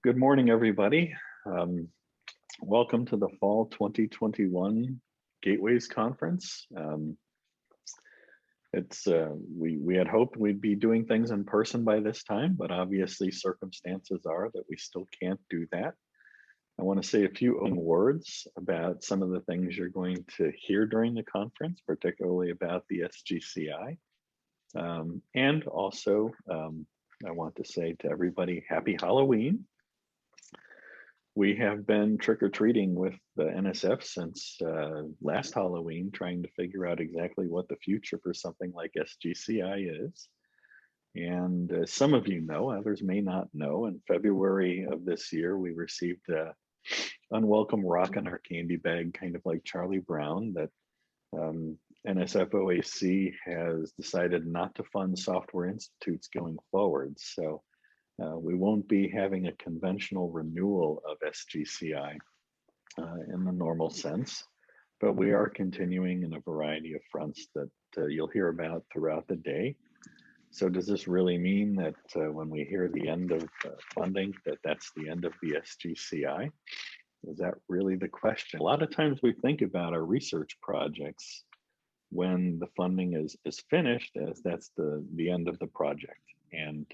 Good morning, everybody. Welcome to the Fall 2021 Gateways Conference. We had hoped we'd be doing things in person by this time, but obviously circumstances are that we still can't do that. I want to say a few words about some of the things you're going to hear during the conference, particularly about the SGCI. And also, I want to say to everybody, happy Halloween. We have been trick-or-treating with the NSF since last Halloween, trying to figure out exactly what the future for something like SGCI is. And some of you know, others may not know, in February of this year, we received an unwelcome rock in our candy bag, kind of like Charlie Brown, that NSF OAC has decided not to fund software institutes going forward. So we won't be having a conventional renewal of SGCI in the normal sense, but we are continuing in a variety of fronts that you'll hear about throughout the day. So does this really mean that when we hear the end of funding, that's the end of the SGCI? Is that really the question? A lot of times we think about our research projects when the funding is finished as that's the end of the project. And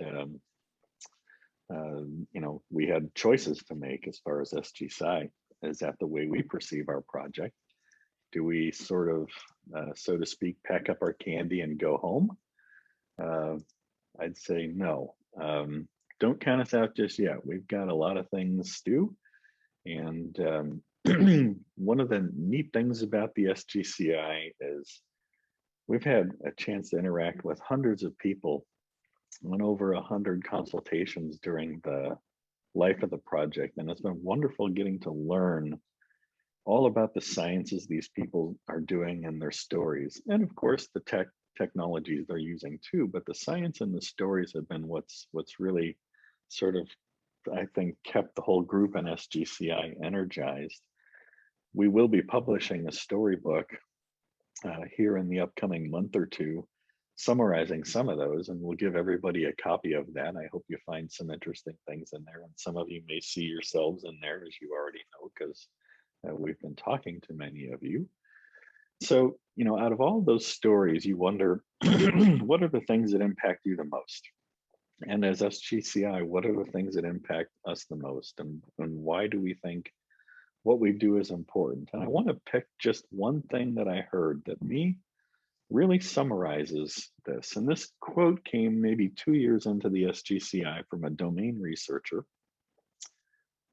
you know, we had choices to make as far as SGCI. Is that the way we perceive our project? Do we sort of, so to speak, pack up our candy and go home? I'd say no. Don't count us out just yet. We've got a lot of things to do. And one of the neat things about the SGCI is we've had a chance to interact with hundreds of people on over 100 consultations during the life of the project. And it's been wonderful getting to learn all about the sciences these people are doing and their stories. And of course, the technologies they're using too, but the science and the stories have been what's really sort of, I think, kept the whole group in SGCI energized. We will be publishing a storybook here in the upcoming month or two, summarizing some of those, and we'll give everybody a copy of that. I hope you find some interesting things in there, and some of you may see yourselves in there, as you already know, because we've been talking to many of you. So, you know, out of all those stories, you wonder, what are the things that impact you the most? And as SGCI, what are the things that impact us the most? And why do we think what we do is important? And I want to pick just one thing that I heard that really summarizes this. And this quote came maybe 2 years into the SGCI from a domain researcher.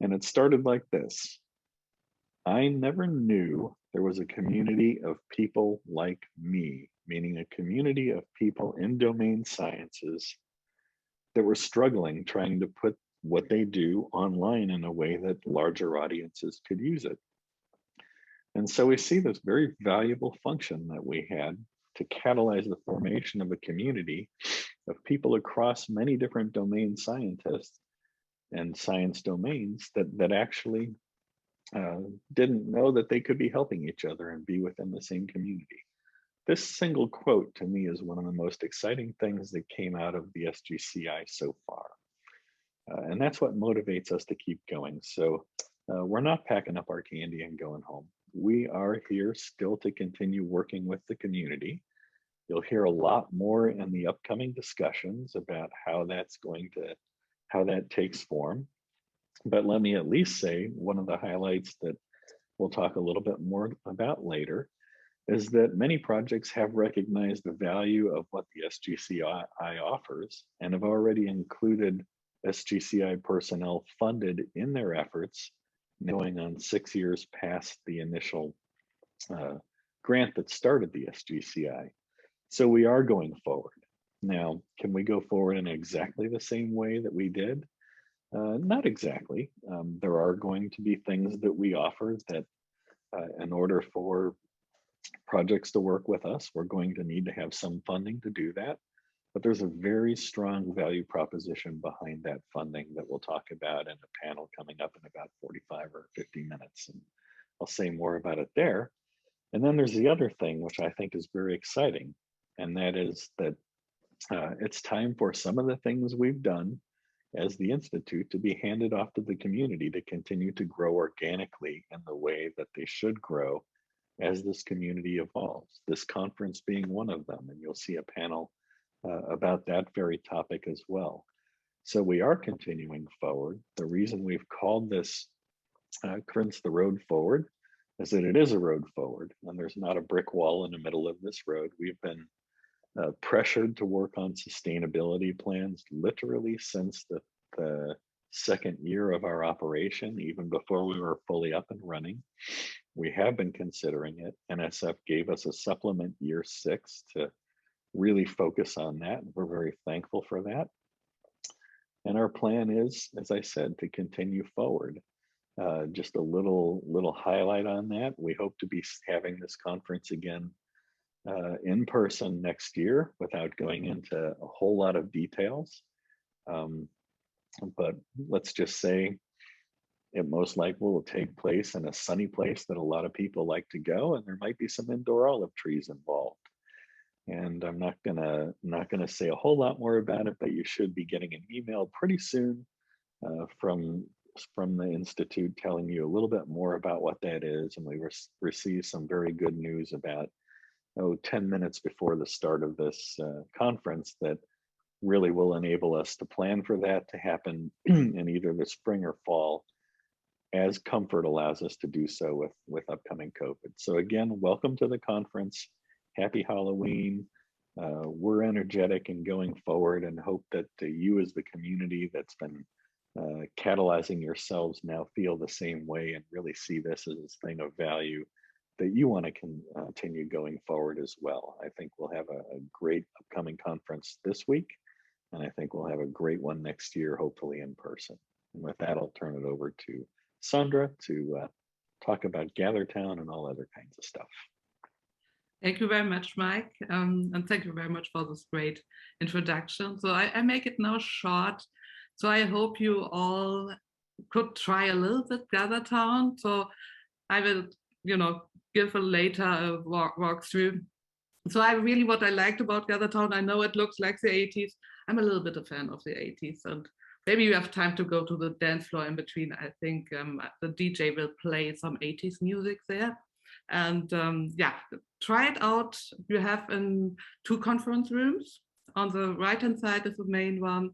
And it started like this: I never knew there was a community of people like me, meaning a community of people in domain sciences that were struggling trying to put what they do online in a way that larger audiences could use it. And so we see this very valuable function that we had to catalyze the formation of a community of people across many different domain scientists and science domains that actually didn't know that they could be helping each other and be within the same community. This single quote to me is one of the most exciting things that came out of the SGCI so far. And that's what motivates us to keep going. So we're not packing up our candy and going home. We are here still to continue working with the community. You'll hear a lot more in the upcoming discussions about how that takes form. But let me at least say one of the highlights that we'll talk a little bit more about later is that many projects have recognized the value of what the SGCI offers and have already included SGCI personnel funded in their efforts, going on 6 years past the initial grant that started the SGCI. So we are going forward. Now, can we go forward in exactly the same way that we did? Not exactly. There are going to be things that we offer that in order for projects to work with us, we're going to need to have some funding to do that. But there's a very strong value proposition behind that funding that we'll talk about in a panel coming up in about 45 or 50 minutes. And I'll say more about it there. And then there's the other thing, which I think is very exciting. And that is that it's time for some of the things we've done as the Institute to be handed off to the community to continue to grow organically in the way that they should grow as this community evolves, this conference being one of them. And you'll see a panel about that very topic as well. So we are continuing forward. The reason we've called this conference the Road Forward is that it is a road forward, and there's not a brick wall in the middle of this road. We've been pressured to work on sustainability plans literally since the second year of our operation, even before we were fully up and running. We have been considering it. NSF gave us a supplement year 6 to really focus on that. We're very thankful for that. And our plan is, as I said, to continue forward. Just a little highlight on that. We hope to be having this conference again in person next year without going into a whole lot of details. But let's just say it most likely will take place in a sunny place that a lot of people like to go, and there might be some indoor olive trees involved. And I'm not gonna say a whole lot more about it, but you should be getting an email pretty soon from the Institute telling you a little bit more about what that is. And we received some very good news about 10 minutes before the start of this conference that really will enable us to plan for that to happen in either the spring or fall, as comfort allows us to do so with upcoming COVID. So again, welcome to the conference. Happy Halloween. We're energetic and going forward, and hope that you as the community that's been catalyzing yourselves now feel the same way and really see this as a thing of value that you want to continue going forward as well. I think we'll have a great upcoming conference this week, and I think we'll have a great one next year, hopefully in person. And with that, I'll turn it over to Sandra to talk about GatherTown and all other kinds of stuff. Thank you very much, Mike. And thank you very much for this great introduction. So I make it now short. So I hope you all could try a little bit GatherTown. So I will, give a later walkthrough. So what I liked about GatherTown, I know it looks like the 80s. I'm a little bit a fan of the 80s, and maybe you have time to go to the dance floor in between. I think the DJ will play some 80s music there. And try it out. You have 2 conference rooms. On the right-hand side is the main one.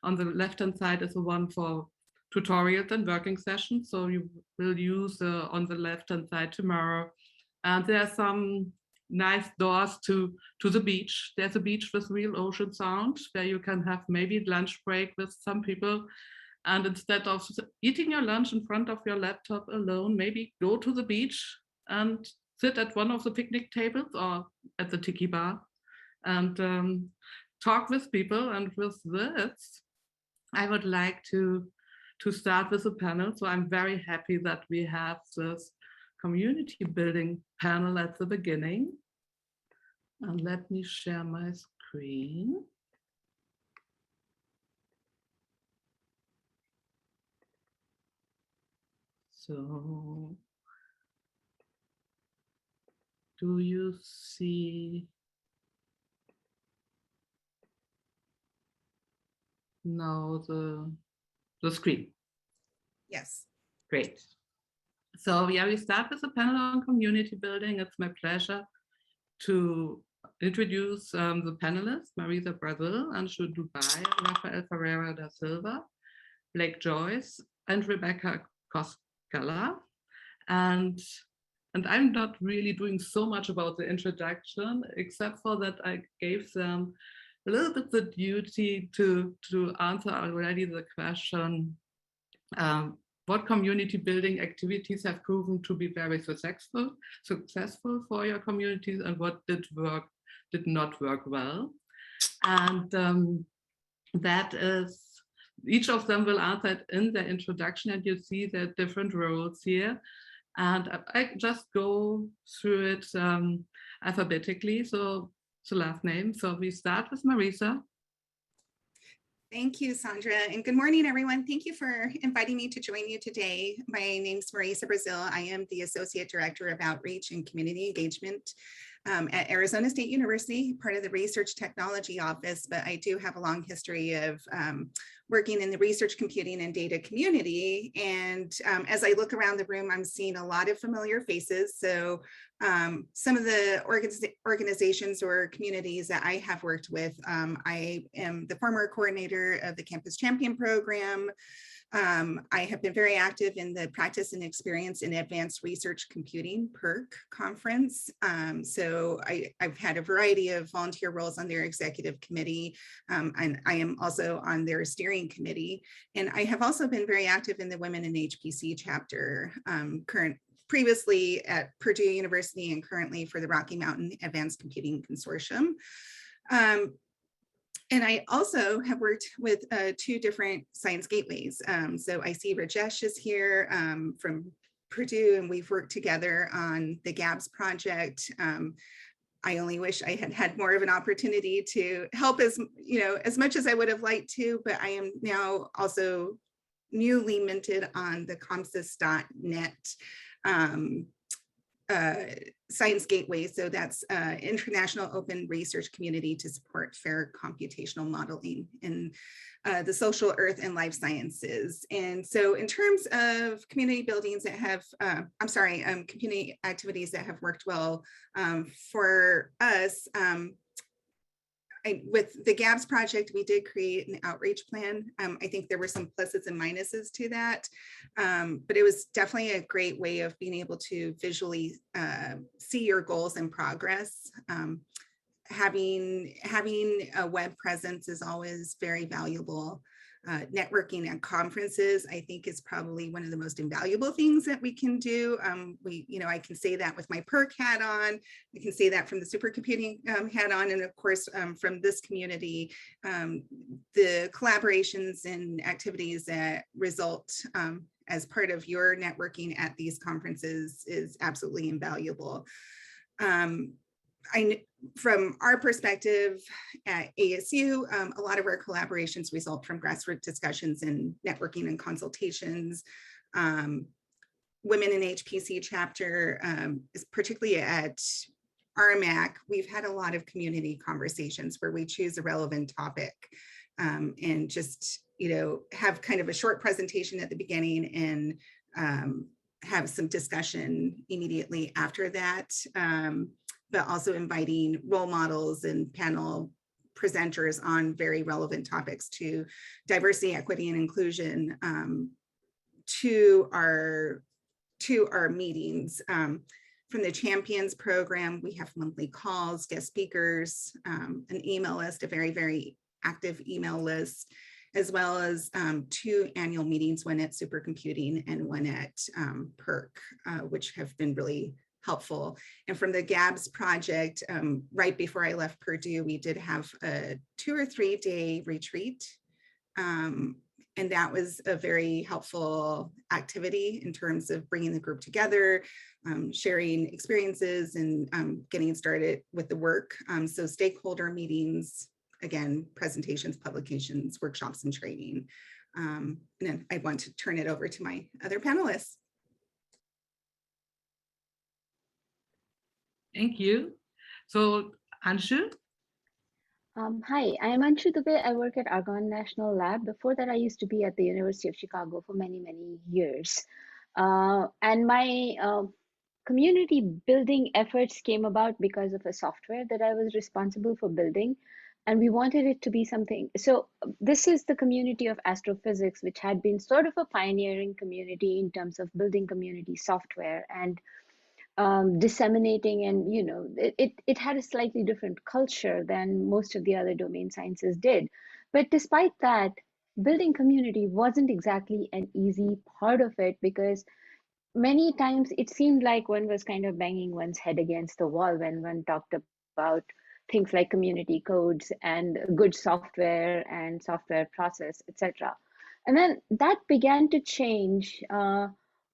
On the left-hand side is the one for tutorials and working sessions. So you will use on the left-hand side tomorrow. And there are some nice doors to the beach. There's a beach with real ocean sound where you can have maybe lunch break with some people. And instead of eating your lunch in front of your laptop alone, maybe go to the beach and sit at one of the picnic tables or at the tiki bar and talk with people. And with this, I would like to start with a panel. So I'm very happy that we have this community building panel at the beginning. And let me share my screen. So do you see now the screen? Yes. Great. So we start with a panel on community building. It's my pleasure to introduce the panelists: Marisa Brazil, Anshu Dubey, Rafael Ferreira da Silva, Blake Joyce, and Rebecca Koskela. And I'm not really doing so much about the introduction, except for that I gave them a little bit the duty to answer already the question, what community building activities have proven to be very successful for your communities, and what did not work well. And that is, each of them will answer it in the introduction, and you see the different roles here. And I just go through it alphabetically. So the last name. So we start with Marisa. Thank you, Sandra, and good morning, everyone. Thank you for inviting me to join you today. My name is Marisa Brazil. I am the Associate Director of Outreach and Community Engagement at Arizona State University, part of the Research Technology Office, but I do have a long history of working in the research computing and data community. And as I look around the room, I'm seeing a lot of familiar faces. So some of the organizations or communities that I have worked with, I am the former coordinator of the Campus Champion program. I have been very active in the Practice and Experience in Advanced Research Computing PERC conference. So I've had a variety of volunteer roles on their executive committee, and I am also on their steering committee. And I have also been very active in the Women in HPC chapter, previously at Purdue University and currently for the Rocky Mountain Advanced Computing Consortium. And I also have worked with 2 different science gateways. So I see Rajesh is here from Purdue, and we've worked together on the GABS project. I only wish I had had more of an opportunity to help as much as I would have liked to, but I am now also newly minted on the ComSys.net Science Gateway. So that's international open research community to support fair computational modeling in the social, earth, and life sciences. And so in terms of community buildings that have, community activities that have worked well for us, with the GABS project, we did create an outreach plan. I think there were some pluses and minuses to that, but it was definitely a great way of being able to visually see your goals and progress. Having a web presence is always very valuable. Networking at conferences, I think, is probably one of the most invaluable things that we can do. I can say that with my PERC hat on. I can say that from the supercomputing hat on, and of course from this community, the collaborations and activities that result as part of your networking at these conferences is absolutely invaluable. From our perspective at ASU, a lot of our collaborations result from grassroots discussions and networking and consultations. Women in HPC chapter, is particularly at RMAC, we've had a lot of community conversations where we choose a relevant topic and just, have kind of a short presentation at the beginning and have some discussion immediately after that. But also inviting role models and panel presenters on very relevant topics to diversity, equity, and inclusion to our meetings. From the Champions program, we have monthly calls, guest speakers, an email list, a very, very active email list, as well as 2 annual meetings, one at Supercomputing and one at PERC, which have been really helpful. And from the GABS project, right before I left Purdue, we did have a 2 or 3 day retreat. And that was a very helpful activity in terms of bringing the group together, sharing experiences, and getting started with the work. So stakeholder meetings, again, presentations, publications, workshops, and training. And then I want to turn it over to my other panelists. Thank you. So, Anshu? Hi, I am Anshu Dube. I work at Argonne National Lab. Before that, I used to be at the University of Chicago for many, many years. And my community building efforts came about because of a software that I was responsible for building. And we wanted it to be something. So this is the community of astrophysics, which had been sort of a pioneering community in terms of building community software and disseminating, and it had a slightly different culture than most of the other domain sciences did. But despite that, building community wasn't exactly an easy part of it, because many times it seemed like one was kind of banging one's head against the wall when one talked about things like community codes and good software and software process, etc. And then that began to change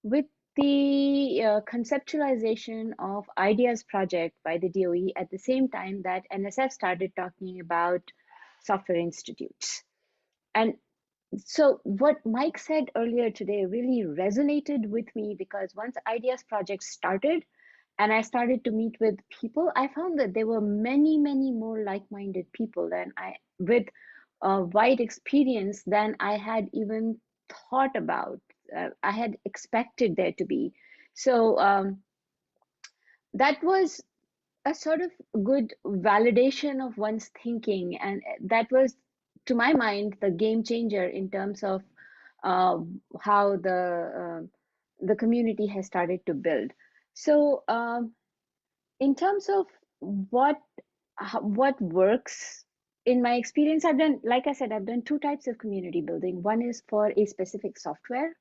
with the conceptualization of Ideas Project by the DOE at the same time that NSF started talking about software institutes. And so what Mike said earlier today really resonated with me, because once Ideas Project started, and I started to meet with people, I found that there were many, many more like-minded people with wide experience than I had even thought about. I had expected there to be. So that was a sort of good validation of one's thinking, and that was, to my mind, the game changer in terms of how the community has started to build. So in terms of what what works, in my experience, I've done, like I said, I've done two types of community building. One is for a specific software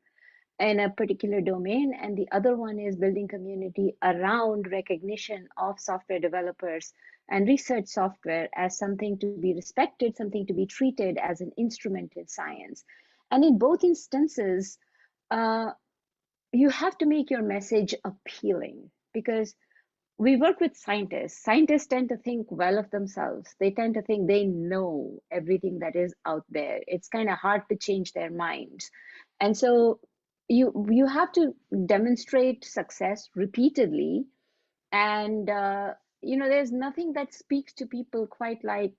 in a particular domain, and the other one is building community around recognition of software developers and research software as something to be respected, something to be treated as an instrument in science. And in both instances, you have to make your message appealing, because we work with scientists. Scientists tend to think well of themselves. They tend to think they know everything that is out there. It's kind of hard to change their minds. And so you have to demonstrate success repeatedly. And there's nothing that speaks to people quite like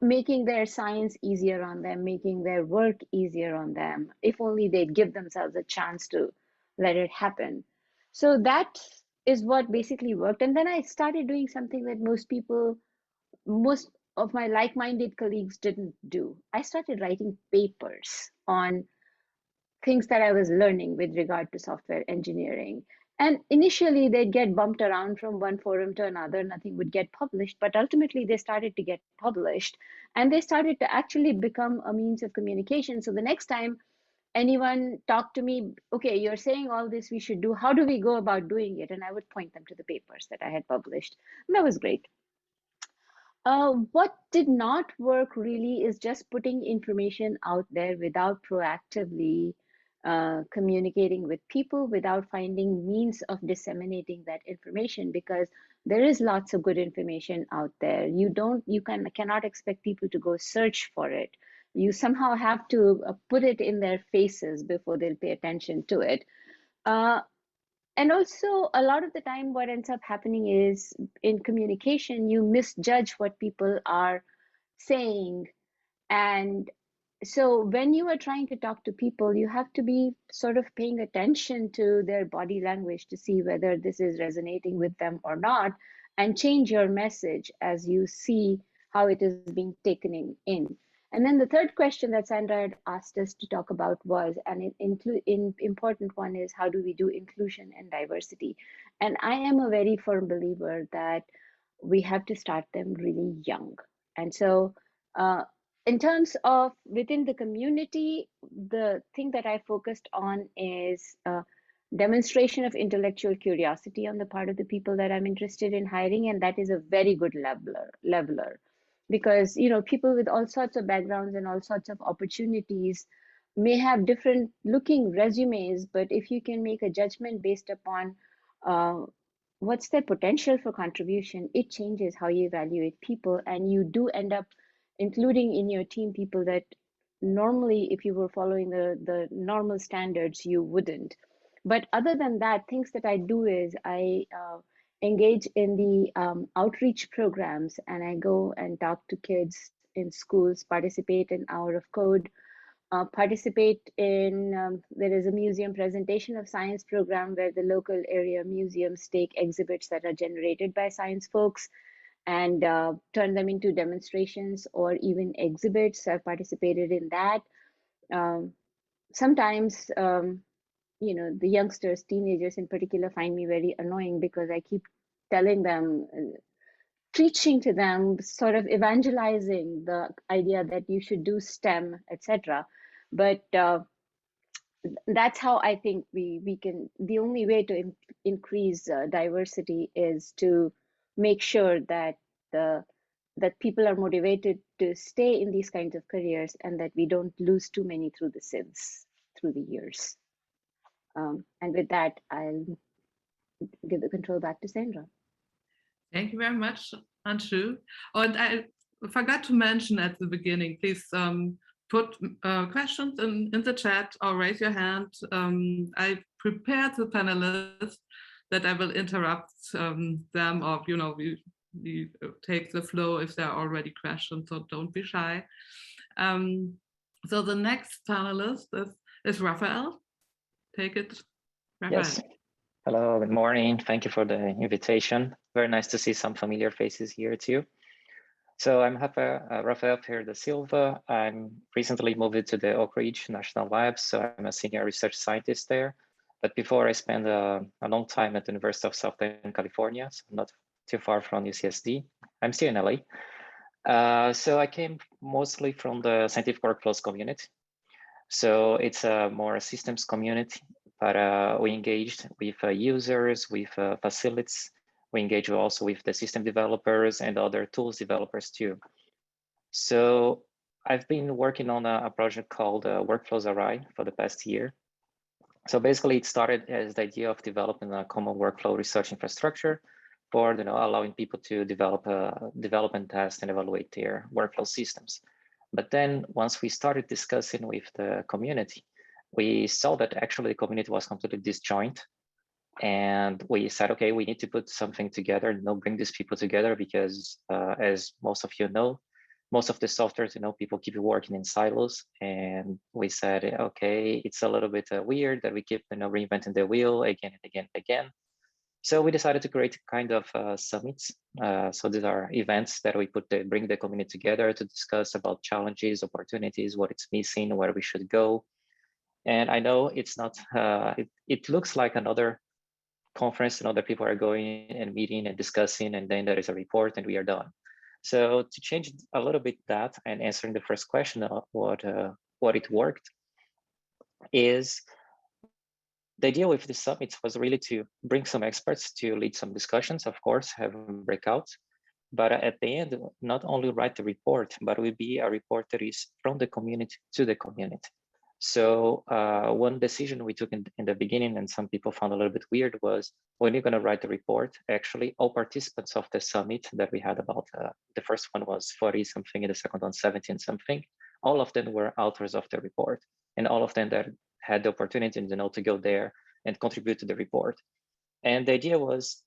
making their science easier on them, making their work easier on them, if only they'd give themselves a chance to let it happen. So that is what basically worked. And then I started doing something that most of my like-minded colleagues didn't do. I started writing papers on things that I was learning with regard to software engineering. And initially, they'd get bumped around from one forum to another. Nothing would get published, but ultimately they started to get published, and they started to actually become a means of communication. So the next time anyone talked to me, okay, you're saying all this we should do, how do we go about doing it? And I would point them to the papers that I had published. And that was great. What did not work really is just putting information out there without proactively communicating with people, without finding means of disseminating that information, because there is lots of good information out there. You cannot expect people to go search for it. You somehow have to put it in their faces before they'll pay attention to it. And also, a lot of the time, what ends up happening is in communication, you misjudge what people are saying. And so when you are trying to talk to people, you have to be sort of paying attention to their body language to see whether this is resonating with them or not, and change your message as you see how it is being taken in. And then the third question that Sandra had asked us to talk about was, and important one is, how do we do inclusion and diversity? And I am a very firm believer that we have to start them really young. And so in terms of within the community, the thing that I focused on is demonstration of intellectual curiosity on the part of the people that I'm interested in hiring. And that is a very good leveler. Because people with all sorts of backgrounds and all sorts of opportunities may have different looking resumes, but if you can make a judgment based upon what's their potential for contribution, it changes how you evaluate people, and you do end up including in your team people that normally, if you were following the normal standards, you wouldn't. But other than that, things that I do is I engage in the outreach programs, and I go and talk to kids in schools, participate in Hour of Code, participate in, there is a museum presentation of science program where the local area museums take exhibits that are generated by science folks and turn them into demonstrations or even exhibits. I've participated in that. Sometimes, the youngsters, teenagers in particular, find me very annoying because I keep telling them, preaching to them, sort of evangelizing the idea that you should do STEM, etc. But that's how I think we can, the only way to increase diversity is to make sure that that people are motivated to stay in these kinds of careers, and that we don't lose too many through the sieves through the years. And with that, I'll give the control back to Sandra. Thank you very much, Anshu. Oh, and I forgot to mention at the beginning, please put questions in the chat or raise your hand. I prepared the panelists that I will interrupt them, or we take the flow if there are already questions, so don't be shy. So the next panelist is Raphael. Take it, Raphael. Yes. Hello, good morning. Thank you for the invitation. Very nice to see some familiar faces here too. So I'm Rafael Ferreira da Silva. I'm recently moved to the Oak Ridge National Labs, so I'm a senior research scientist there. But before I spent a long time at the University of Southern California, so not too far from UCSD. I'm still in LA. So I came mostly from the scientific workflows community. So it's a more systems community, but we engaged with users, with facilities. We engage also with the system developers and other tools developers too. So I've been working on a project called Workflows Array for the past year. So basically it started as the idea of developing a common workflow research infrastructure for allowing people to develop and test and evaluate their workflow systems. But then once we started discussing with the community, we saw that actually the community was completely disjoint. And we said, okay, we need to put something together, bring these people together, because as most of you know, most of the softwares, people keep working in silos. And we said, okay, it's a little bit weird that we keep reinventing the wheel again and again and again. So we decided to create kind of summits. So these are events that we bring the community together to discuss about challenges, opportunities, what it's missing, where we should go. And I know it's not, it looks like another conference, other people are going and meeting and discussing, and then there is a report and we are done. So to change a little bit that and answering the first question of what it worked is, the idea with the summits was really to bring some experts to lead some discussions, of course, have breakouts, but at the end, not only write the report, but it will be a report that is from the community to the community. So one decision we took in the beginning, and some people found a little bit weird, was when you're going to write the report, actually all participants of the summit that we had, about the first one was 40 something and the second one 17 something, all of them were authors of the report, and all of them that had the opportunity to go there and contribute to the report. And the idea was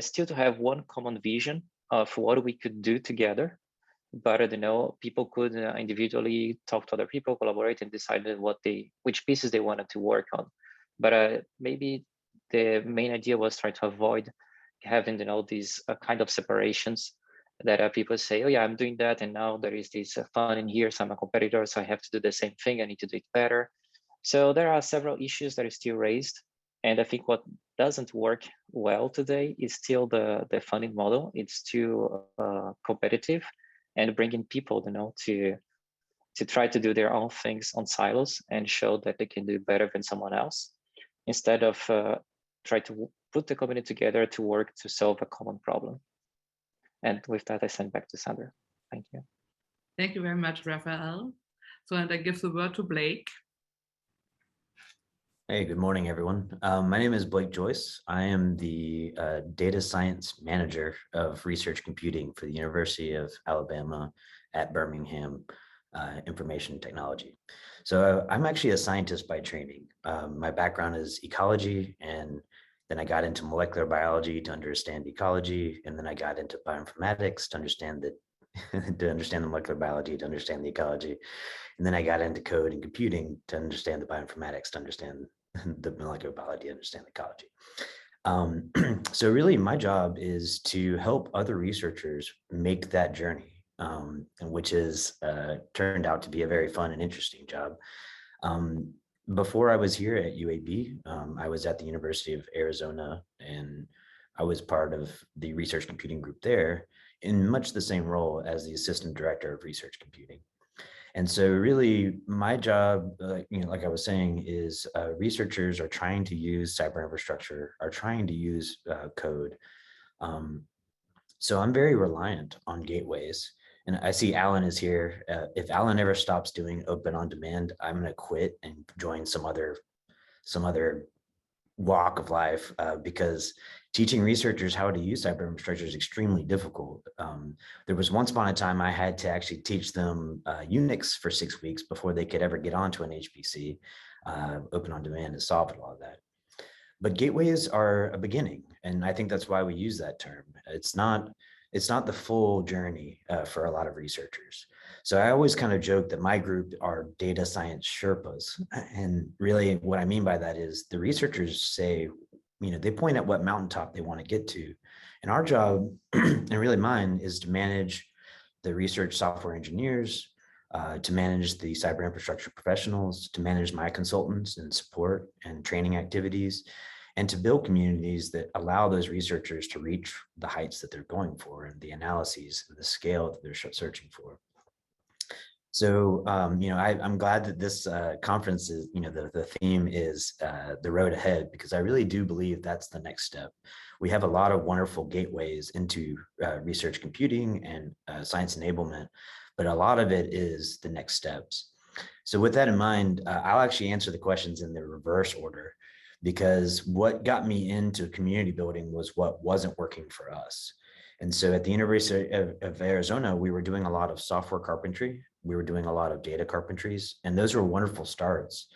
still to have one common vision of what we could do together. But people could individually talk to other people, collaborate, and decide which pieces they wanted to work on. But maybe the main idea was try to avoid having these kind of separations that people say, oh yeah, I'm doing that, and now there is this fun in here, so I'm a competitor, so I have to do the same thing, I need to do it better. So there are several issues that are still raised, and I think what doesn't work well today is still the funding model. It's too competitive, and bringing people, to try to do their own things on silos and show that they can do better than someone else, instead of try to put the community together to work to solve a common problem. And with that, I send back to Sandra. Thank you. Thank you very much, Raphael. So, and I give the word to Blake. Hey, good morning, everyone. My name is Blake Joyce. I am the data science manager of research computing for the University of Alabama at Birmingham Information Technology. So I'm actually a scientist by training. My background is ecology, and then I got into molecular biology to understand ecology, and then I got into bioinformatics to understand the molecular biology, to understand the ecology. And then I got into code and computing to understand the bioinformatics, to understand the molecular biology, to understand the ecology. So really my job is to help other researchers make that journey, and which is turned out to be a very fun and interesting job. Before I was here at UAB, I was at the University of Arizona, and I was part of the research computing group there in much the same role as the assistant director of research computing. And so really my job, like I was saying, is researchers are trying to use cyber infrastructure, are trying to use code. So I'm very reliant on gateways. And I see Alan is here. If Alan ever stops doing open on demand, I'm going to quit and join some other walk of life, because teaching researchers how to use cyber infrastructure is extremely difficult. There was once upon a time I had to actually teach them Unix for 6 weeks before they could ever get onto an HPC. Open on demand has solved a lot of that. But gateways are a beginning, and I think that's why we use that term. It's not the full journey for a lot of researchers. So I always kind of joke that my group are data science Sherpas. And really what I mean by that is the researchers say, they point at what mountaintop they want to get to. And our job, and really mine, is to manage the research software engineers, to manage the cyber infrastructure professionals, to manage my consultants and support and training activities, and to build communities that allow those researchers to reach the heights that they're going for and the analyses and the scale that they're searching for. So, I'm glad that this conference is, the theme is the road ahead, because I really do believe that's the next step. We have a lot of wonderful gateways into research computing and science enablement, but a lot of it is the next steps. So with that in mind, I'll actually answer the questions in the reverse order, because what got me into community building was what wasn't working for us. And so at the University of Arizona, we were doing a lot of software carpentry. We were doing a lot of data carpentries, and those were wonderful starts.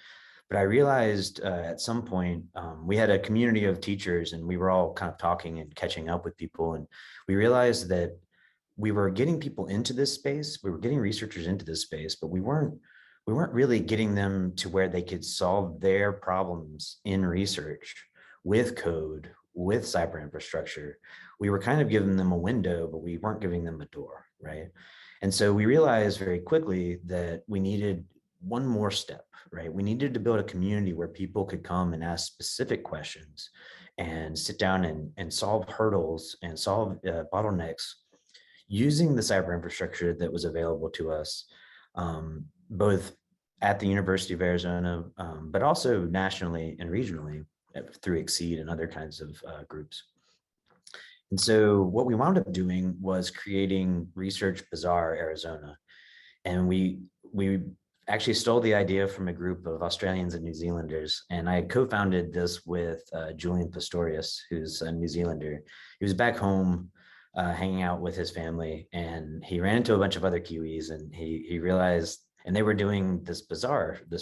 But I realized at some point, we had a community of teachers, and we were all kind of talking and catching up with people. And we realized that we were getting people into this space. We were getting researchers into this space, but we weren't really getting them to where they could solve their problems in research with code, with cyber infrastructure. We were kind of giving them a window, but we weren't giving them a door, right? And so we realized very quickly that we needed one more step, right? We needed to build a community where people could come and ask specific questions and sit down and solve hurdles and solve bottlenecks using the cyber infrastructure that was available to us, both at the University of Arizona, but also nationally and regionally through Exceed and other kinds of groups. And so what we wound up doing was creating Research Bazaar Arizona. And we actually stole the idea from a group of Australians and New Zealanders. And I co-founded this with Julian Pastorius, who's a New Zealander. He was back home hanging out with his family, and he ran into a bunch of other Kiwis, and he realized, and they were doing this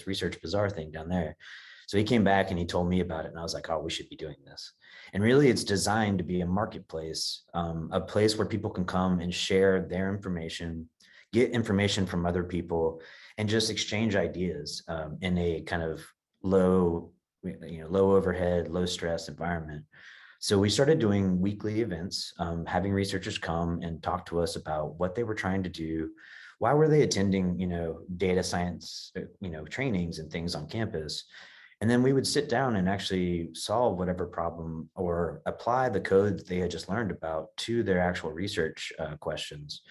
Research Bazaar thing down there. So he came back and he told me about it, and I was like, oh, we should be doing this. And really it's designed to be a marketplace, a place where people can come and share their information, get information from other people, and just exchange ideas in a kind of low overhead, low stress environment. So we started doing weekly events, having researchers come and talk to us about what they were trying to do. Why were they attending, data science, trainings and things on campus? And then we would sit down and actually solve whatever problem or apply the code they had just learned about to their actual research questions.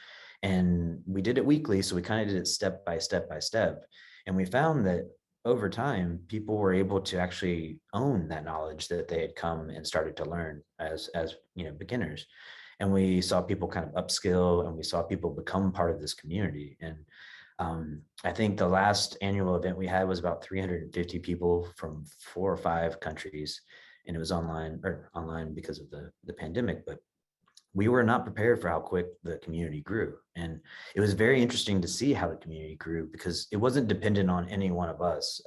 And we did it weekly, so we kind of did it step by step by step. And we found that over time, people were able to actually own that knowledge that they had come and started to learn as beginners. And we saw people kind of upskill, and we saw people become part of this community. And I think the last annual event we had was about 350 people from 4 or 5 countries, and it was online because of the pandemic. But we were not prepared for how quick the community grew. And it was very interesting to see how the community grew, because it wasn't dependent on any one of us.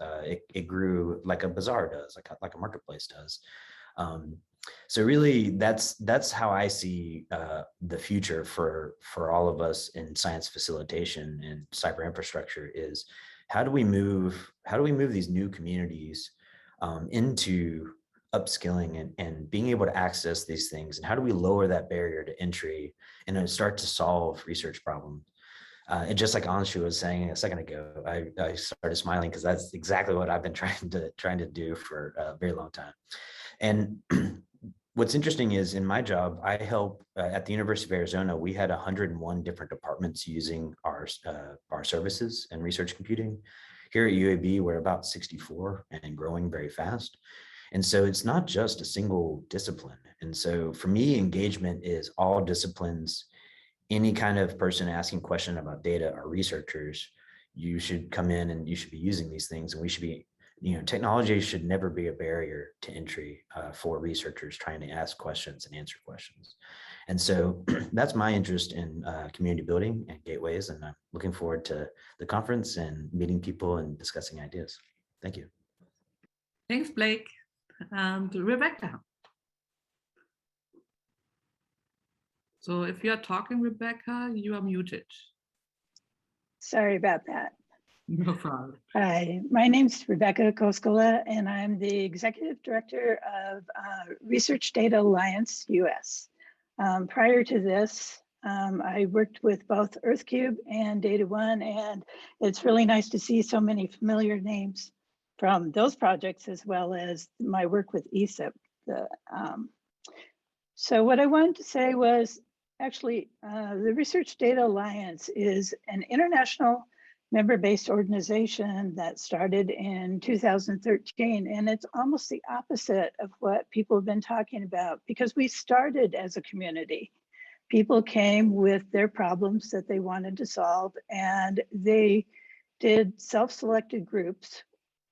It grew like a bazaar does, like a marketplace does. So really, that's how I see the future for all of us in science facilitation and cyber infrastructure is how do we move these new communities into upskilling and being able to access these things, and how do we lower that barrier to entry and then start to solve research problems? And just like Anshu was saying a second ago, I started smiling because that's exactly what I've been trying to do for a very long time. And what's interesting is in my job, I help at the University of Arizona. We had 101 different departments using our services and research computing. Here at UAB, we're about 64 and growing very fast. And so it's not just a single discipline. And so for me, engagement is all disciplines. Any kind of person asking a question about data or researchers, you should come in and you should be using these things. And we should be, technology should never be a barrier to entry for researchers trying to ask questions and answer questions. And so that's my interest in community building and gateways. And I'm looking forward to the conference and meeting people and discussing ideas. Thank you. Thanks, Blake. and Rebecca. So if you are talking, Rebecca, you are muted. Sorry about that. No problem. Hi, my name's Rebecca Koskela, and I'm the Executive Director of Research Data Alliance US. Prior to this, I worked with both EarthCube and DataOne, and it's really nice to see so many familiar names from those projects, as well as my work with ESIP. So what I wanted to say was, actually, the Research Data Alliance is an international member-based organization that started in 2013, and it's almost the opposite of what people have been talking about, because we started as a community. People came with their problems that they wanted to solve, and they did self-selected groups,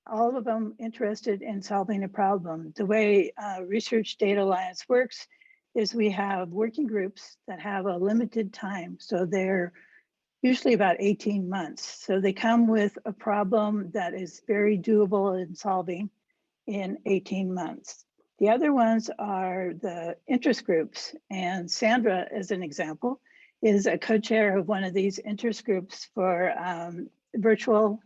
all of them interested in solving a problem. The way Research Data Alliance works is we have working groups that have a limited time, so they're usually about 18 months. So they come with a problem that is very doable in solving in 18 months. The other ones are the interest groups. And Sandra, as an example, is a co-chair of one of these interest groups for virtual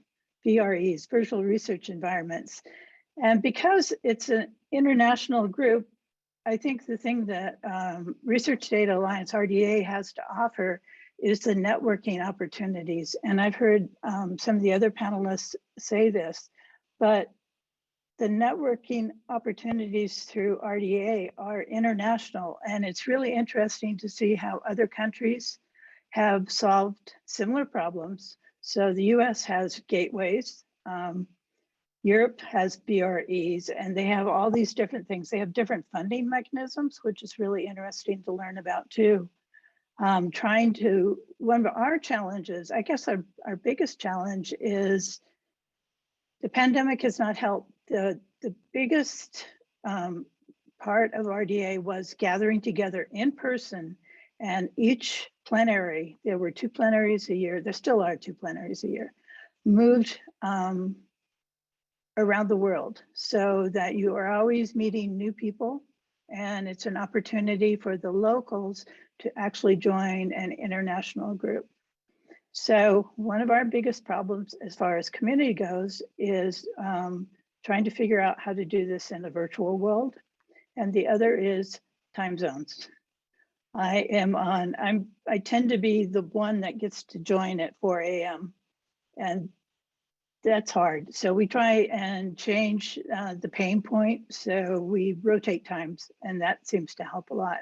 VREs, virtual research environments. And because it's an international group, I think the thing that Research Data Alliance, RDA, has to offer is the networking opportunities. And I've heard some of the other panelists say this, but the networking opportunities through RDA are international. And it's really interesting to see how other countries have solved similar problems. So the US has gateways, Europe has BREs, and they have all these different things. They have different funding mechanisms, which is really interesting to learn about too. One of our challenges, I guess our biggest challenge is the pandemic has not helped. The biggest part of RDA was gathering together in person, and each plenary, there were 2 plenaries a year, there still are 2 plenaries a year, moved around the world, so that you are always meeting new people, and it's an opportunity for the locals to actually join an international group. So one of our biggest problems as far as community goes is trying to figure out how to do this in a virtual world. And the other is time zones. I tend to be the one that gets to join at 4 a.m. and that's hard. So we try and change the pain point. So we rotate times, and that seems to help a lot.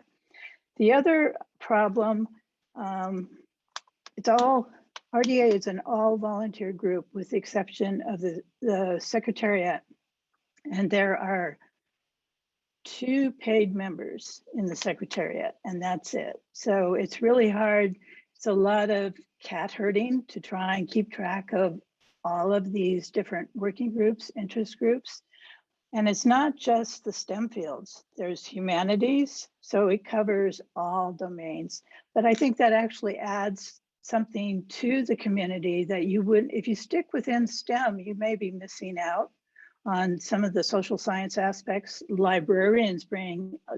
The other problem, RDA is an all volunteer group with the exception of the secretariat. And there are 2 paid members in the secretariat, and that's it. So it's really hard. It's a lot of cat herding to try and keep track of all of these different working groups, interest groups. And it's not just the STEM fields, there's humanities, so it covers all domains. But I think that actually adds something to the community that you wouldn't, if you stick within STEM, you may be missing out on some of the social science aspects. Librarians bring a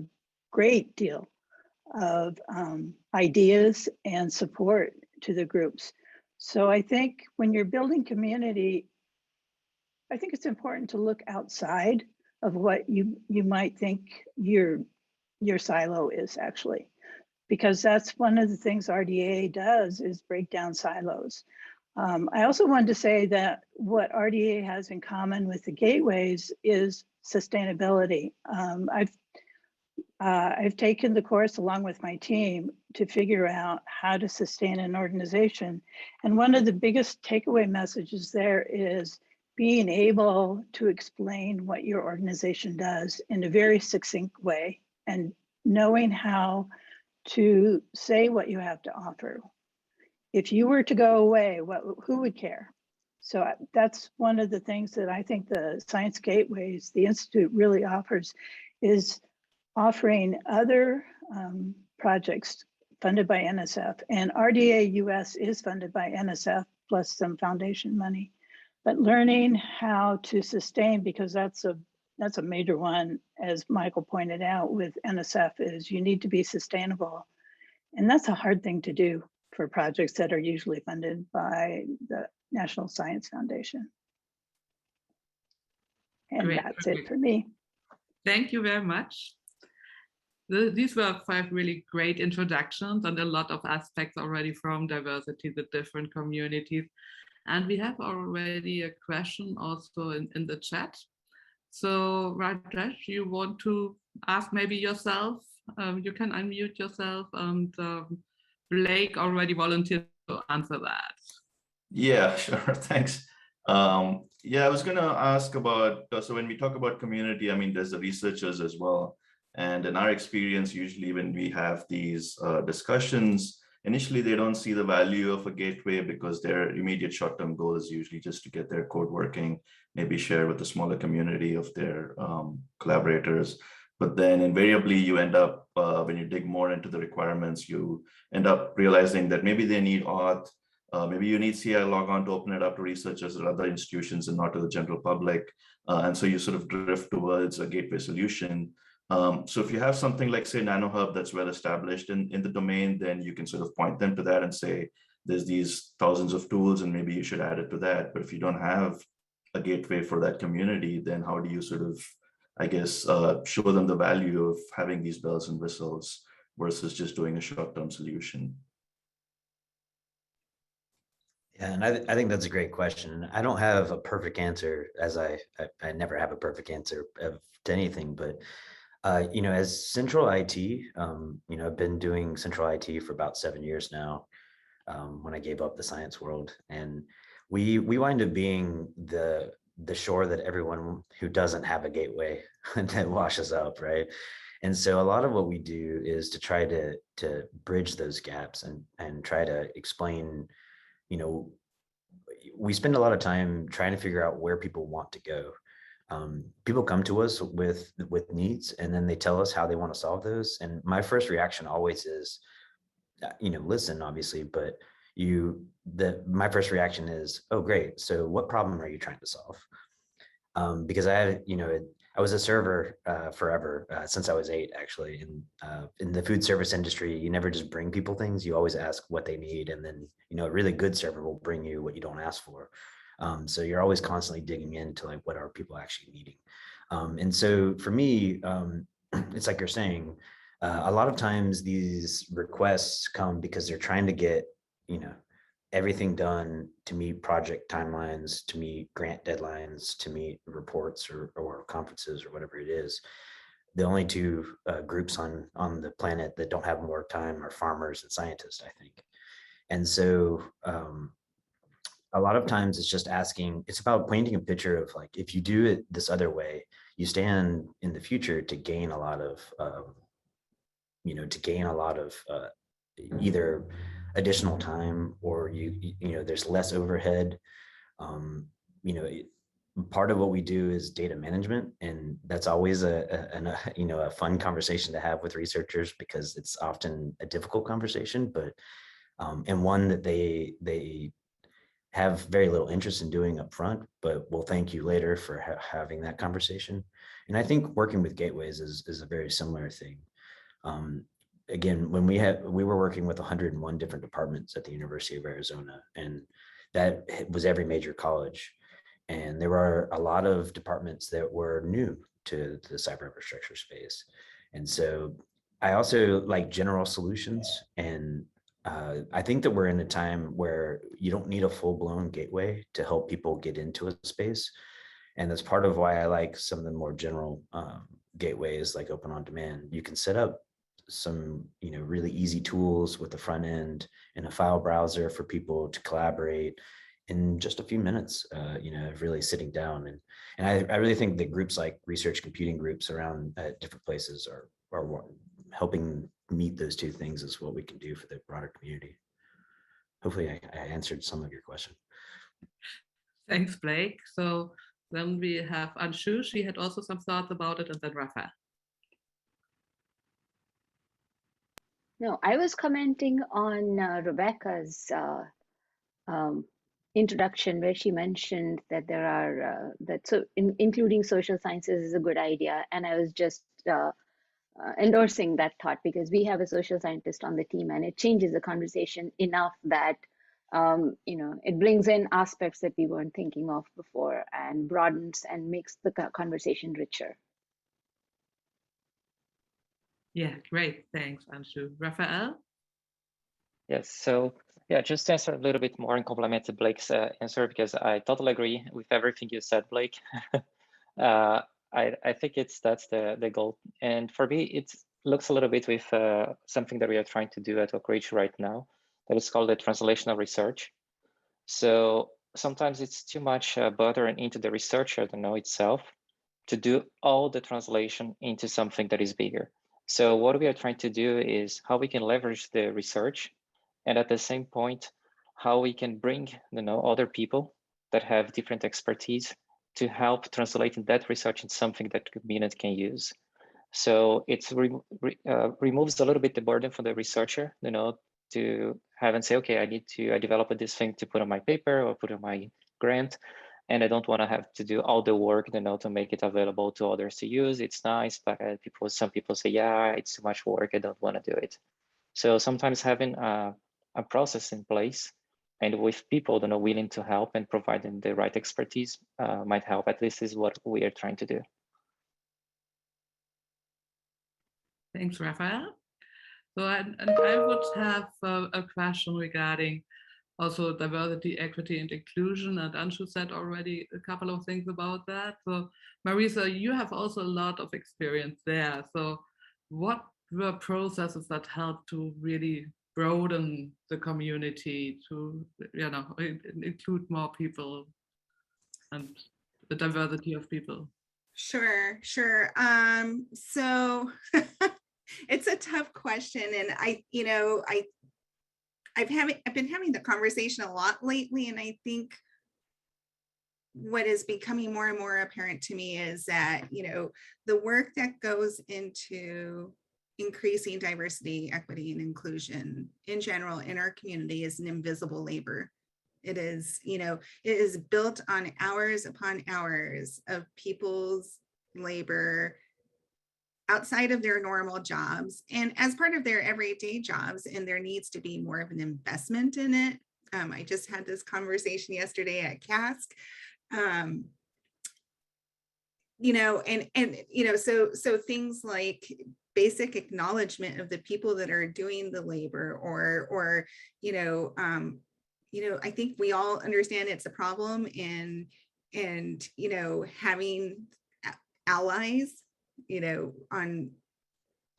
great deal of ideas and support to the groups. So I think when you're building community, I think it's important to look outside of what you might think your silo is actually, because that's one of the things RDA does is break down silos. I also wanted to say that what RDA has in common with the gateways is sustainability. I've taken the course along with my team to figure out how to sustain an organization. And one of the biggest takeaway messages there is being able to explain what your organization does in a very succinct way and knowing how to say what you have to offer. If you were to go away, who would care? So that's one of the things that I think the Science Gateways, the Institute really offers, is offering other projects funded by NSF, and RDA US is funded by NSF plus some foundation money, but learning how to sustain, because that's a that's a major one, as Michael pointed out with NSF, is you need to be sustainable. And that's a hard thing to do for projects that are usually funded by the National Science Foundation. And Great, that's perfect. it for me. Thank you very much. These were 5 really great introductions and a lot of aspects already from diversity, the different communities. And we have already a question also in the chat. So Rajesh, you want to ask maybe yourself? You can unmute yourself, and Blake already volunteered to answer that. Yeah, sure, thanks. Yeah, I was gonna ask about, so when we talk about community, I mean, there's the researchers as well. And in our experience, usually when we have these discussions, initially they don't see the value of a gateway because their immediate short-term goal is usually just to get their code working, maybe share with a smaller community of their collaborators. But then invariably you end up, when you dig more into the requirements, you end up realizing that maybe they need auth, maybe you need CI logon to open it up to researchers or other institutions and not to the general public. And so you sort of drift towards a gateway solution. So if you have something like, say, NanoHub that's well established in the domain, then you can sort of point them to that and say, there's these thousands of tools and maybe you should add it to that. But if you don't have a gateway for that community, then how do you sort of, I guess, show them the value of having these bells and whistles versus just doing a short-term solution? Yeah, and I think that's a great question. I don't have a perfect answer, as I never have a perfect answer to anything, but you know, as central IT, you know, I've been doing central IT for about 7 years now, when I gave up the science world. And we wind up being the shore that everyone who doesn't have a gateway that washes up, right? And so a lot of what we do is to try to bridge those gaps and try to explain, you know, we spend a lot of time trying to figure out where people want to go. People come to us with needs, and then they tell us how they want to solve those. And my first reaction always is, you know, listen, obviously, but my first reaction is, oh, great. So what problem are you trying to solve? Because I was a server forever, since I was 8, actually. And in the food service industry, you never just bring people things. You always ask what they need. And then, you know, a really good server will bring you what you don't ask for. So you're always constantly digging into like, what are people actually needing? And so for me, it's like you're saying, a lot of times these requests come because they're trying to get, you know, everything done to meet project timelines, to meet grant deadlines, to meet reports or conferences or whatever it is. The only 2 groups on the planet that don't have more time are farmers and scientists, I think. And so a lot of times it's just asking, it's about painting a picture of like, if you do it this other way, you stand in the future to gain a lot of, either additional time, or you know, there's less overhead. You know, part of what we do is data management, and that's always a fun conversation to have with researchers, because it's often a difficult conversation, but and one that they have very little interest in doing up front, but we'll thank you later for having that conversation. And I think working with gateways is a very similar thing. Again, when we were working with 101 different departments at the University of Arizona, and that was every major college. And there were a lot of departments that were new to the cyber infrastructure space. And so I also like general solutions. And I think that we're in a time where you don't need a full-blown gateway to help people get into a space. And that's part of why I like some of the more general gateways like Open on Demand. You can set up some, you know, really easy tools with the front end and a file browser for people to collaborate in just a few minutes, you know, really sitting down. And I really think that groups like research computing groups around at different places are helping meet those 2 things is what we can do for the broader community. Hopefully I answered some of your question. Thanks, Blake. So then we have Anshu. She had also some thoughts about it, and then Raphael. No, I was commenting on Rebecca's introduction where she mentioned that there are including social sciences is a good idea, and I was just endorsing that thought because we have a social scientist on the team, and it changes the conversation enough that it brings in aspects that we weren't thinking of before and broadens and makes the conversation richer. Yeah, great. Thanks, Anshu. Raphael? Yes, so yeah, just to answer a little bit more and complement to Blake's answer, because I totally agree with everything you said, Blake. I think that's the goal. And for me, it looks a little bit with something that we are trying to do at Oak Ridge right now, that is called the translational research. So sometimes it's too much burden into the researcher, itself, to do all the translation into something that is bigger. So what we are trying to do is how we can leverage the research, and at the same point, how we can bring other people that have different expertise to help translating that research into something that the community can use. So it's removes a little bit the burden for the researcher, to have and say, okay, I developed this thing to put on my paper or put on my grant, and I don't want to have to do all the work, to make it available to others to use. It's nice, but some people say, yeah, it's too much work, I don't want to do it. So sometimes having a process in place and with people that are willing to help and providing the right expertise might help. At least is what we are trying to do. Thanks, Raphael. So, and I would have a question regarding also diversity, equity, and inclusion. And Anshu said already a couple of things about that. So, Marisa, you have also a lot of experience there. So, what were processes that helped to really broaden the community to, include more people and the diversity of people? Sure. So it's a tough question, and I've been having the conversation a lot lately, and I think what is becoming more and more apparent to me is that the work that goes into increasing diversity, equity, and inclusion in general in our community is an invisible labor. It is, it is built on hours upon hours of people's labor outside of their normal jobs and as part of their everyday jobs, and there needs to be more of an investment in it. I just had this conversation yesterday at CASC. So things like basic acknowledgement of the people that are doing the labor, or I think we all understand it's a problem, and having allies, on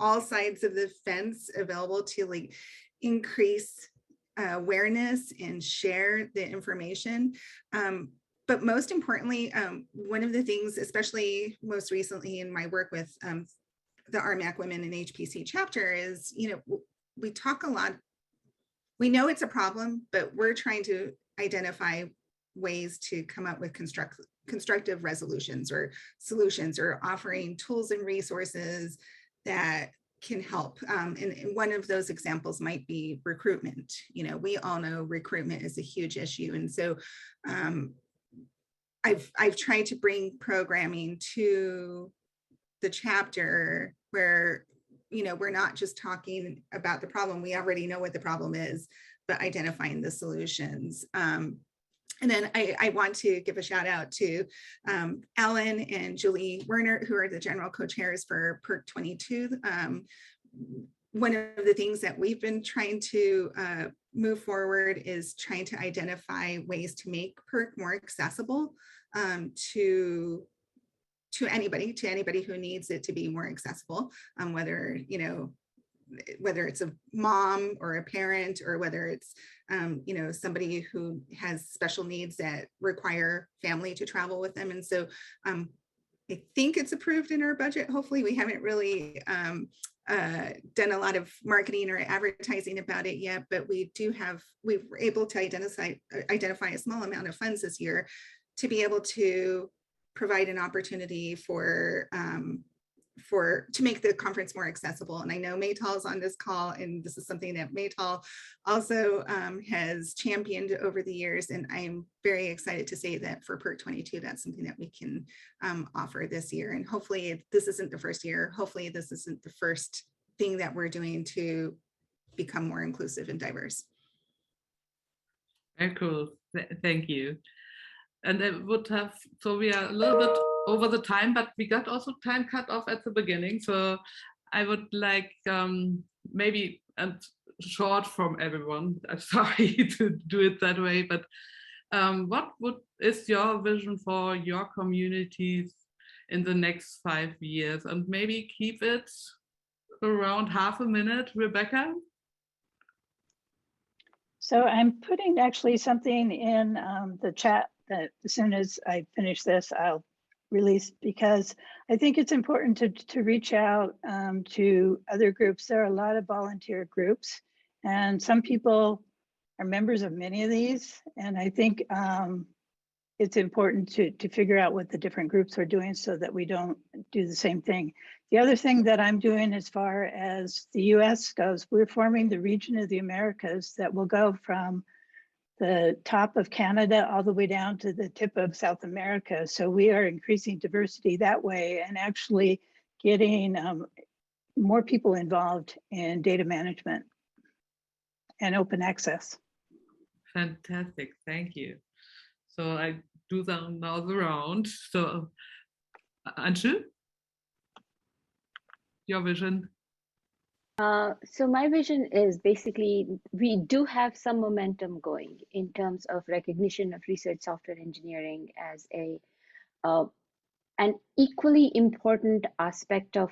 all sides of the fence available to increase awareness and share the information. But most importantly, one of the things, especially most recently in my work with the RMAC Women in HPC chapter, is, we talk a lot. We know it's a problem, but we're trying to identify ways to come up with constructive resolutions or solutions, or offering tools and resources that can help. And one of those examples might be recruitment. We all know recruitment is a huge issue. And so I've tried to bring programming to the chapter where, we're not just talking about the problem. We already know what the problem is, but identifying the solutions. And then I want to give a shout out to Alan and Julie Werner, who are the general co-chairs for PERC 22. One of the things that we've been trying to move forward is trying to identify ways to make PERC more accessible to anybody who needs it to be more accessible, whether it's a mom or a parent, or whether it's somebody who has special needs that require family to travel with them. And so I think it's approved in our budget. Hopefully we haven't really done a lot of marketing or advertising about it yet, but we were able to identify a small amount of funds this year to be able to provide an opportunity for to make the conference more accessible. And I know Maytal is on this call, and this is something that Maytal also has championed over the years. And I'm very excited to say that for PERC 22, that's something that we can offer this year. And hopefully this isn't the first year. Hopefully this isn't the first thing that we're doing to become more inclusive and diverse. Very cool. Thank you. And I would have, so we are a little bit over the time, but we got also time cut off at the beginning. So I would like maybe a short from everyone. I'm sorry to do it that way, but what is your vision for your communities in the next 5 years? And maybe keep it around half a minute, Rebecca. So I'm putting actually something in the chat that as soon as I finish this, I'll release, because I think it's important to reach out to other groups. There are a lot of volunteer groups, and some people are members of many of these. And I think it's important to figure out what the different groups are doing so that we don't do the same thing. The other thing that I'm doing as far as the US goes, we're forming the region of the Americas that will go from the top of Canada all the way down to the tip of South America. So we are increasing diversity that way and actually getting more people involved in data management and open access. Fantastic, thank you. So I do them now the round. So Anshu, your vision? So my vision is basically, we do have some momentum going in terms of recognition of research software engineering as an equally important aspect of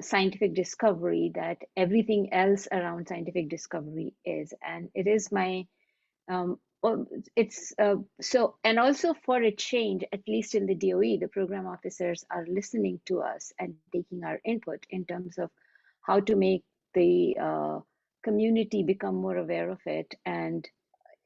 scientific discovery that everything else around scientific discovery is. And it is my, so, and also for a change, at least in the DOE, the program officers are listening to us and taking our input in terms of how to make the community become more aware of it and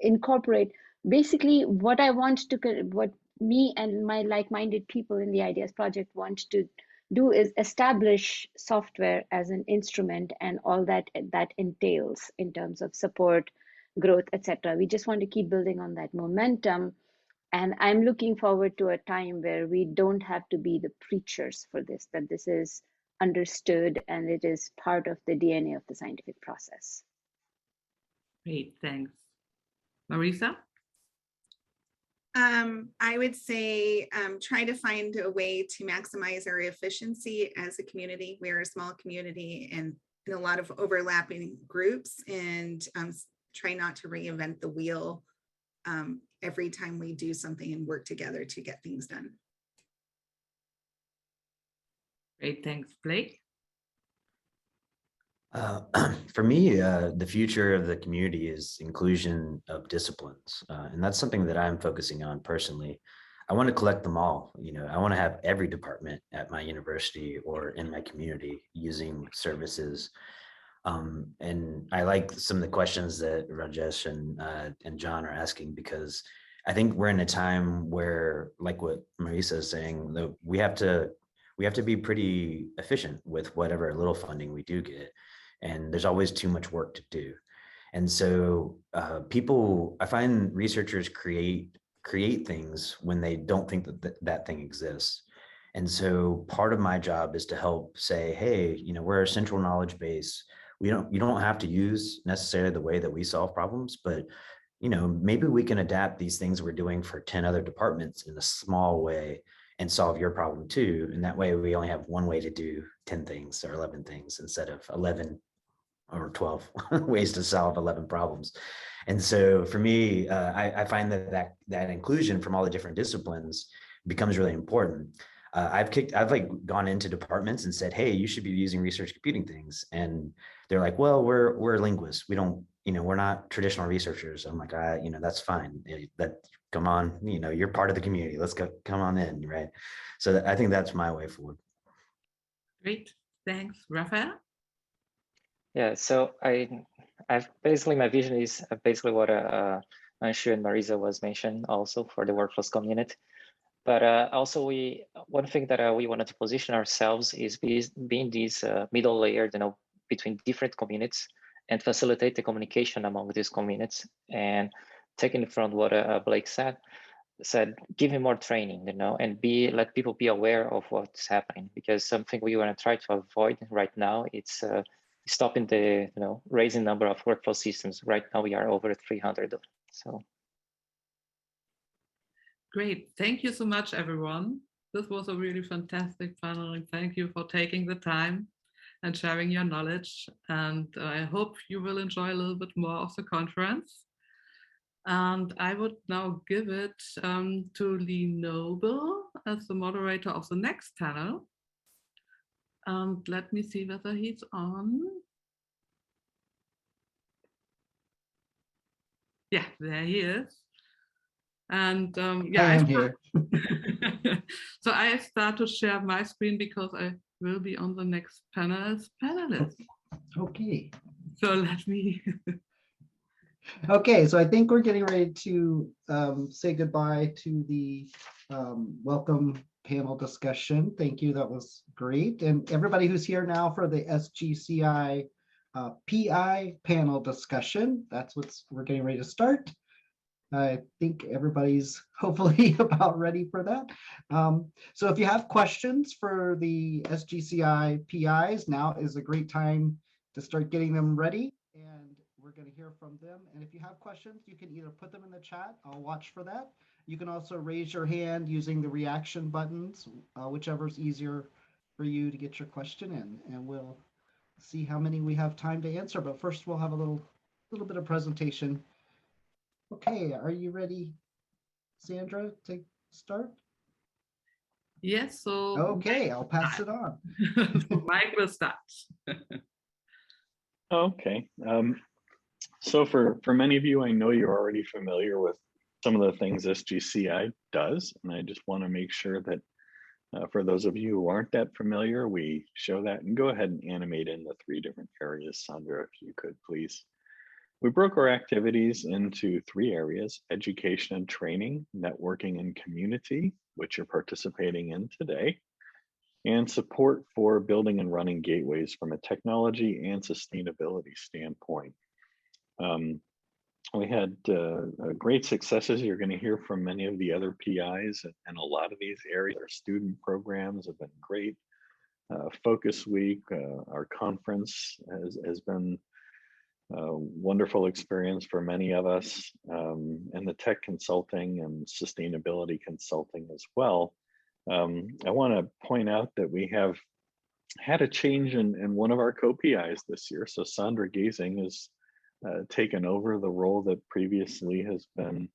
incorporate basically what I want to, what me and my like-minded people in the Ideas Project want to do is establish software as an instrument and all that entails in terms of support, growth, etc. We just want to keep building on that momentum. And I'm looking forward to a time where we don't have to be the preachers for this, that this is understood and it is part of the DNA of the scientific process. Great, thanks. Marisa? I would say try to find a way to maximize our efficiency as a community. We're a small community and in a lot of overlapping groups, and try not to reinvent the wheel every time we do something and work together to get things done. Great, thanks. Blake? For me, the future of the community is inclusion of disciplines. And that's something that I'm focusing on personally. I want to collect them all. You know, I want to have every department at my university or in my community using services. And I like some of the questions that Rajesh and John are asking, because I think we're in a time where, like what Marisa is saying, that we have to be pretty efficient with whatever little funding we do get. And there's always too much work to do. And so I find researchers create things when they don't think that thing exists. And so part of my job is to help say, hey, you know, we're a central knowledge base. You don't have to use necessarily the way that we solve problems, but you know, maybe we can adapt these things we're doing for 10 other departments in a small way and solve your problem too. And that way we only have one way to do 10 things or 11 things instead of 11 or 12 ways to solve 11 problems. And so for me, I find that inclusion from all the different disciplines becomes really important. I've like gone into departments and said, hey, you should be using research computing things. And they're like, well, we're linguists. We don't, you know, we're not traditional researchers. I'm like, you know, that's fine. Come on, you know, you're part of the community. Let's go, come on in, right? So I think that's my way forward. Great, thanks. Raphael? Yeah, so I've basically, my vision is basically what Anshu and Marisa was mentioned also for the workflows community. But also, one thing that we wanted to position ourselves is being this middle layer, between different communities, and facilitate the communication among these communities. And taking it from what Blake said, give him more training, and let people be aware of what's happening, because something we want to try to avoid right now, it's stopping the raising number of workflow systems. Right now we are over 300. So great, thank you so much, everyone. This was a really fantastic panel, and thank you for taking the time and sharing your knowledge. And I hope you will enjoy a little bit more of the conference. And I would now give it to Lee Noble as the moderator of the next panel. And let me see whether he's on. Yeah, there he is. And yeah, I am here. So I start to share my screen because I will be on the next panel as panelist. Okay. So let me. Okay, so I think we're getting ready to say goodbye to the welcome panel discussion. Thank you, that was great. And everybody who's here now for the SGCI PI panel discussion, that's what we're getting ready to start. I think everybody's hopefully about ready for that. So if you have questions for the SGCI PIs, now is a great time to start getting them ready. And we're going to hear from them. And if you have questions, you can either put them in the chat. I'll watch for that. You can also raise your hand using the reaction buttons, whichever's easier for you to get your question in. And we'll see how many we have time to answer. But first, we'll have a little bit of presentation. Okay, are you ready, Sandra, to start? Yes, so. Okay, I'll pass it on. Mike will start. Okay. So for many of you, I know you're already familiar with some of the things SGCI does, and I just want to make sure that for those of you who aren't that familiar, we show that, and go ahead and animate in the 3 different areas, Sandra, if you could, please. We broke our activities into 3 areas: education and training, networking and community, which you're participating in today, and support for building and running gateways from a technology and sustainability standpoint. We had great successes. You're going to hear from many of the other PIs and a lot of these areas. Our student programs have been great. Focus Week, our conference has been a wonderful experience for many of us, and the tech consulting and sustainability consulting as well. I want to point out that we have had a change in one of our co-PIs this year. So Sandra Gesing has taken over the role that previously has been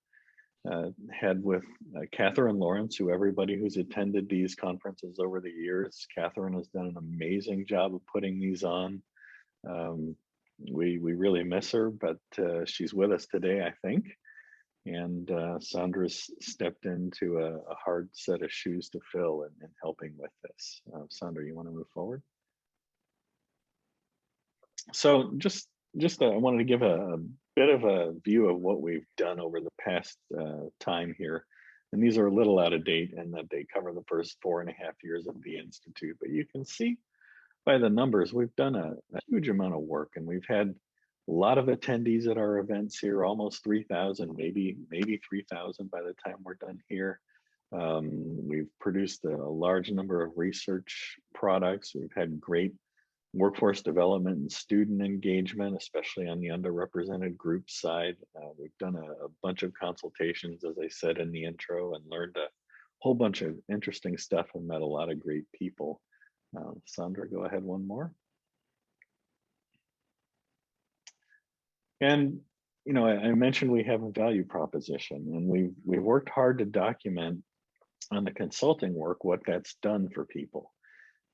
had with Catherine Lawrence, who everybody who's attended these conferences over the years, Catherine has done an amazing job of putting these on. We really miss her, but she's with us today, I think. And Sandra's stepped into a hard set of shoes to fill in helping with this. Sandra, you want to move forward? So just I wanted to give a bit of a view of what we've done over the past time here. And these are a little out of date in that they cover the first 4.5 years of the Institute, but you can see by the numbers, we've done a huge amount of work, and we've had a lot of attendees at our events here, almost 3,000, maybe 3,000 by the time we're done here. We've produced a large number of research products. We've had great workforce development and student engagement, especially on the underrepresented group side. We've done a bunch of consultations, as I said in the intro, and learned a whole bunch of interesting stuff and met a lot of great people. Sandra, go ahead one more. And I mentioned we have a value proposition, and we've worked hard to document on the consulting work what that's done for people.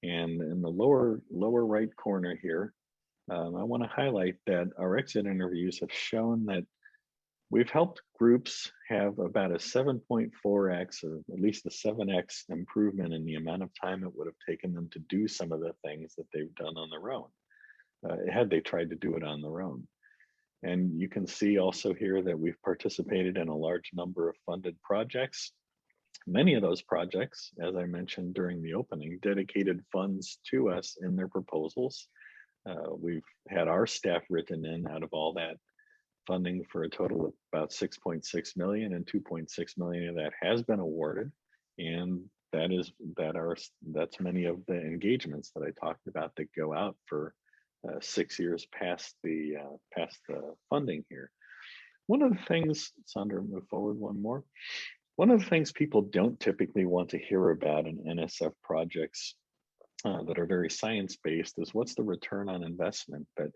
And in the lower right corner here, I want to highlight that our exit interviews have shown that we've helped groups have about a 7.4x or at least a 7x improvement in the amount of time it would have taken them to do some of the things that they've done on their own, had they tried to do it on their own. And you can see also here that we've participated in a large number of funded projects. Many of those projects, as I mentioned during the opening, dedicated funds to us in their proposals. We've had our staff written in out of all that funding for a total of about 6.6 million, and 2.6 million of that has been awarded. And that's many of the engagements that I talked about that go out for 6 years past the funding here. One of the things, Sandra, move forward one more. One of the things people don't typically want to hear about in NSF projects that are very science-based is what's the return on investment. But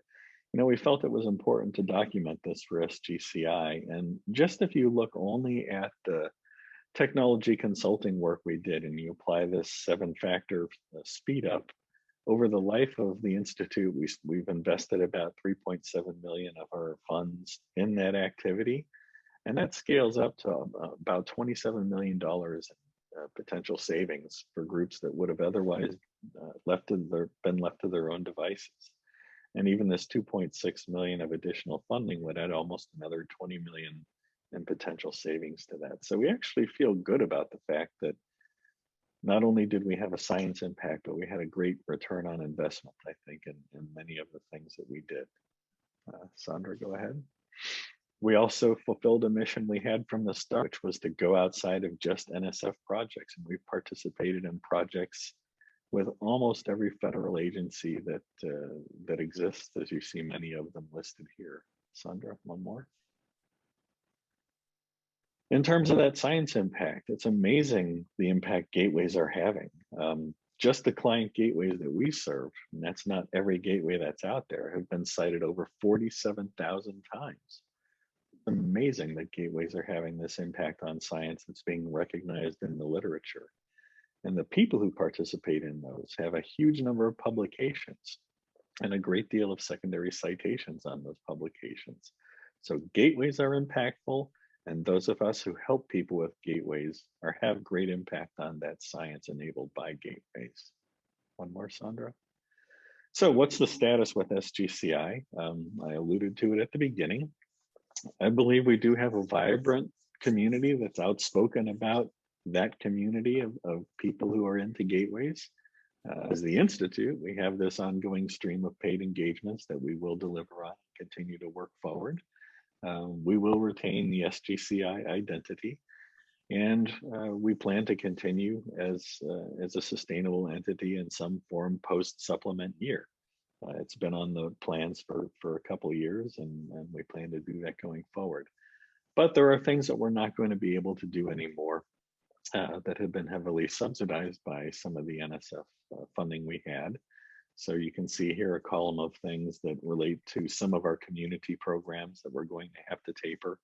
we felt it was important to document this for SGCI. And just if you look only at the technology consulting work we did, and you apply this 7-factor speed up, over the life of the Institute, we've invested about 3.7 million of our funds in that activity. And that scales up to about $27 million in potential savings for groups that would have otherwise been left to their own devices. And even this 2.6 million of additional funding would add almost another 20 million in potential savings to that. So we actually feel good about the fact that not only did we have a science impact, but we had a great return on investment, I think, in many of the things that we did. Sandra, go ahead. We also fulfilled a mission we had from the start, which was to go outside of just NSF projects. And we've participated in projects with almost every federal agency that exists, as you see many of them listed here. Sandra, one more. In terms of that science impact, it's amazing the impact gateways are having. Just the client gateways that we serve, and that's not every gateway that's out there, have been cited over 47,000 times. It's amazing that gateways are having this impact on science that's being recognized in the literature. And the people who participate in those have a huge number of publications and a great deal of secondary citations on those publications. So gateways are impactful, and those of us who help people with gateways have great impact on that science enabled by gateways. One more, Sandra. So what's the status with SGCI? I alluded to it at the beginning. I believe we do have a vibrant community that's outspoken about that community of people who are into gateways. As the Institute, we have this ongoing stream of paid engagements that we will deliver on and continue to work forward. We will retain the SGCI identity, and we plan to continue as a sustainable entity in some form post-supplement year. It's been on the plans for a couple of years, and we plan to do that going forward. But there are things that we're not going to be able to do anymore that have been heavily subsidized by some of the NSF funding we had. So you can see here a column of things that relate to some of our community programs that we're going to have to taper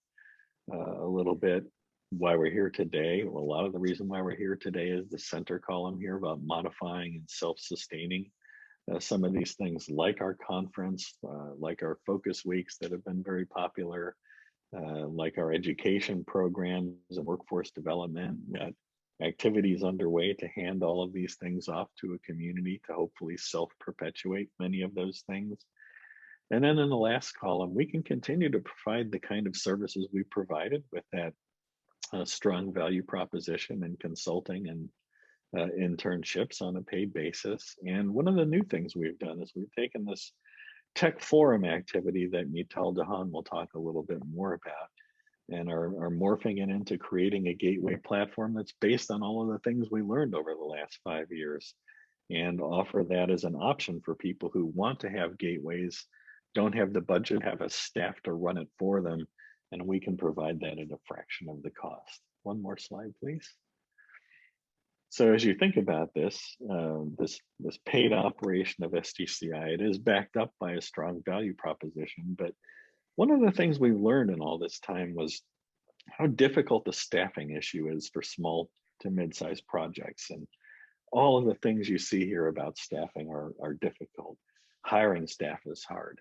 a little bit. Why we're here today, well, a lot of the reason why we're here today is the center column here about modifying and self-sustaining some of these things, like our conference, like our focus weeks that have been very popular, like our education programs and workforce development. We got activities underway to hand all of these things off to a community to hopefully self-perpetuate many of those things. And then in the last column, we can continue to provide the kind of services we provided with that strong value proposition and consulting and internships on a paid basis. And one of the new things we've done is we've taken this tech forum activity that Maytal Dahan will talk a little bit more about, and are morphing it into creating a gateway platform that's based on all of the things we learned over the last 5 years, and offer that as an option for people who want to have gateways, don't have the budget, have a staff to run it for them, and we can provide that at a fraction of the cost. One more slide, please. So as you think about this, this paid operation of SGCI, it is backed up by a strong value proposition. But one of the things we learned in all this time was how difficult the staffing issue is for small to mid-sized projects. And all of the things you see here about staffing are difficult. Hiring staff is hard.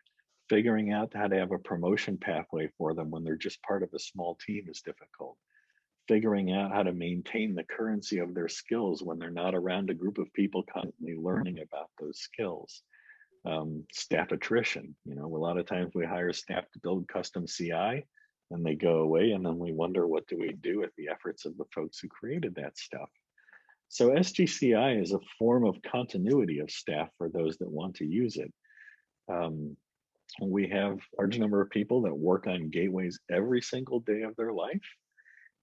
Figuring out how to have a promotion pathway for them when they're just part of a small team is difficult. Figuring out how to maintain the currency of their skills when they're not around a group of people constantly learning about those skills. Staff attrition, a lot of times we hire staff to build custom CI. and they go away, and then we wonder, what do we do with the efforts of the folks who created that stuff? So SGCI is a form of continuity of staff for those that want to use it. We have a large number of people that work on gateways every single day of their life.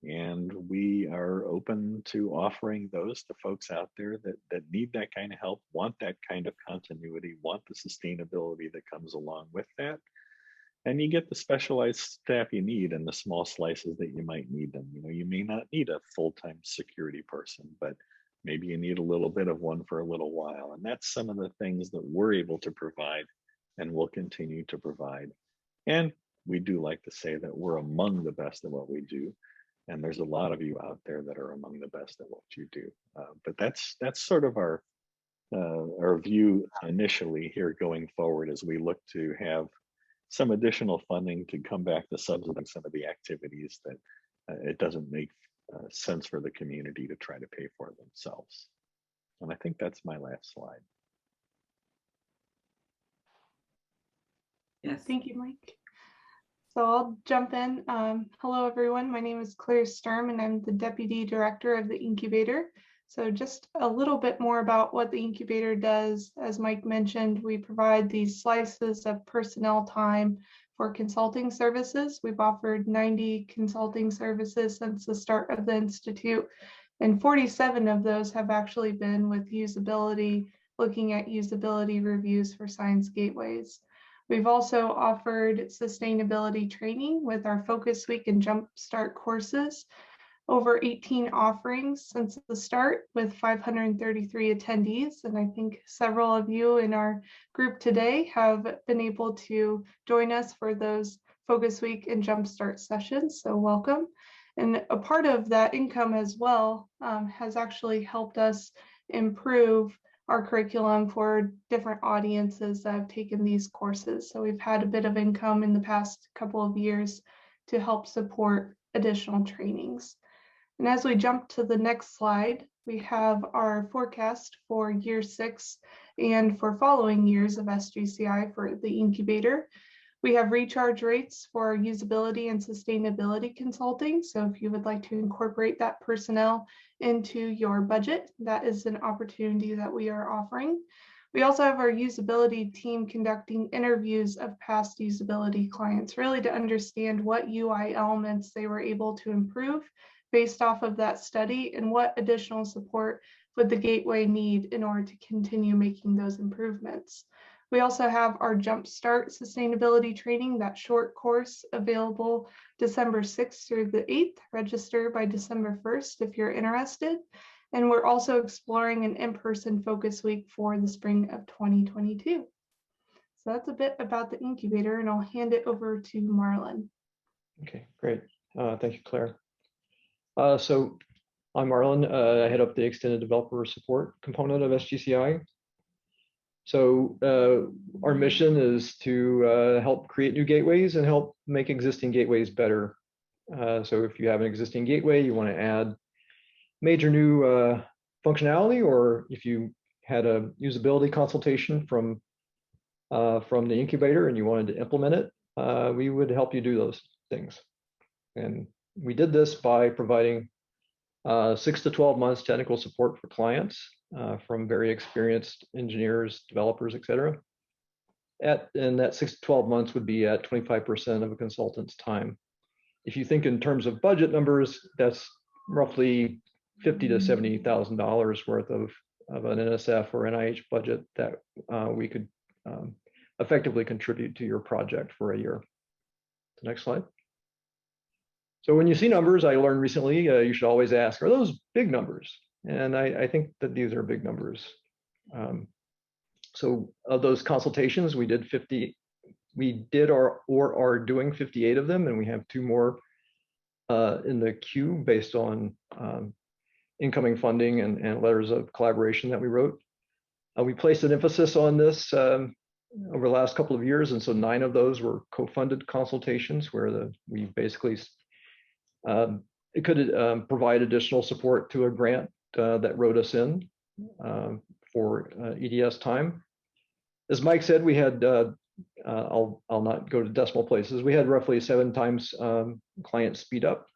And we are open to offering those to folks out there that need that kind of help, want that kind of continuity, want the sustainability that comes along with that. And you get the specialized staff you need in the small slices that you might need them. You know, you may not need a full-time security person, but maybe you need a little bit of one for a little while. And that's some of the things that we're able to provide and will continue to provide. And we do like to say that we're among the best at what we do. And there's a lot of you out there that are among the best at what you do. But that's sort of our view initially here going forward, as we look to have some additional funding to come back to subsidize some of the activities that it doesn't make sense for the community to try to pay for themselves. And I think that's my last slide. Yes. Thank you, Mike. So I'll jump in. Hello, everyone. My name is Claire Stirm, and I'm the Deputy Director of the Incubator. So just a little bit more about what the Incubator does. As Mike mentioned, we provide these slices of personnel time for consulting services. We've offered 90 consulting services since the start of the Institute, and 47 of those have actually been with usability, looking at usability reviews for science gateways. We've also offered sustainability training with our Focus Week and Jumpstart courses. Over 18 offerings since the start with 533 attendees. And I think several of you in our group today have been able to join us for those Focus Week and Jumpstart sessions. So welcome. And a part of that income as well has actually helped us improve our curriculum for different audiences that have taken these courses. So we've had a bit of income in the past couple of years to help support additional trainings. And as we jump to the next slide, we have our forecast for year 6 and for following years of SGCI for the incubator. We have recharge rates for usability and sustainability consulting. So if you would like to incorporate that personnel into your budget, that is an opportunity that we are offering. We also have our usability team conducting interviews of past usability clients, really to understand what UI elements they were able to improve based off of that study and what additional support would the gateway need in order to continue making those improvements. We also have our Jumpstart sustainability training, that short course available December 6th through the 8th. Register by December 1st if you're interested. And we're also exploring an in-person focus week for the spring of 2022. So that's a bit about the incubator, and I'll hand it over to Marlon. Okay, great. Thank you, Claire. So I'm Marlon. I head up the extended developer support component of SGCI. So our mission is to help create new gateways and help make existing gateways better. So if you have an existing gateway, you want to add major new functionality, or if you had a usability consultation from the incubator and you wanted to implement it, we would help you do those things. And we did this by providing 6 to 12 months technical support for clients from very experienced engineers, developers, et cetera. And that 6 to 12 months would be at 25% of a consultant's time. If you think in terms of budget numbers, that's roughly $50,000 to $70,000 worth of an NSF or NIH budget that we could effectively contribute to your project for a year. Next slide. So when you see numbers, I learned recently, you should always ask, are those big numbers? And I think that these are big numbers. So of those consultations, we did 50, we did or are doing 58 of them, and we have 2 more in the queue based on incoming funding and letters of collaboration that we wrote. We placed an emphasis on this over the last couple of years, and so 9 of those were co-funded consultations where we basically it could provide additional support to a grant that wrote us in for EDS time. As Mike said, we had I'll not go to decimal places. We had roughly 7 times client speed up.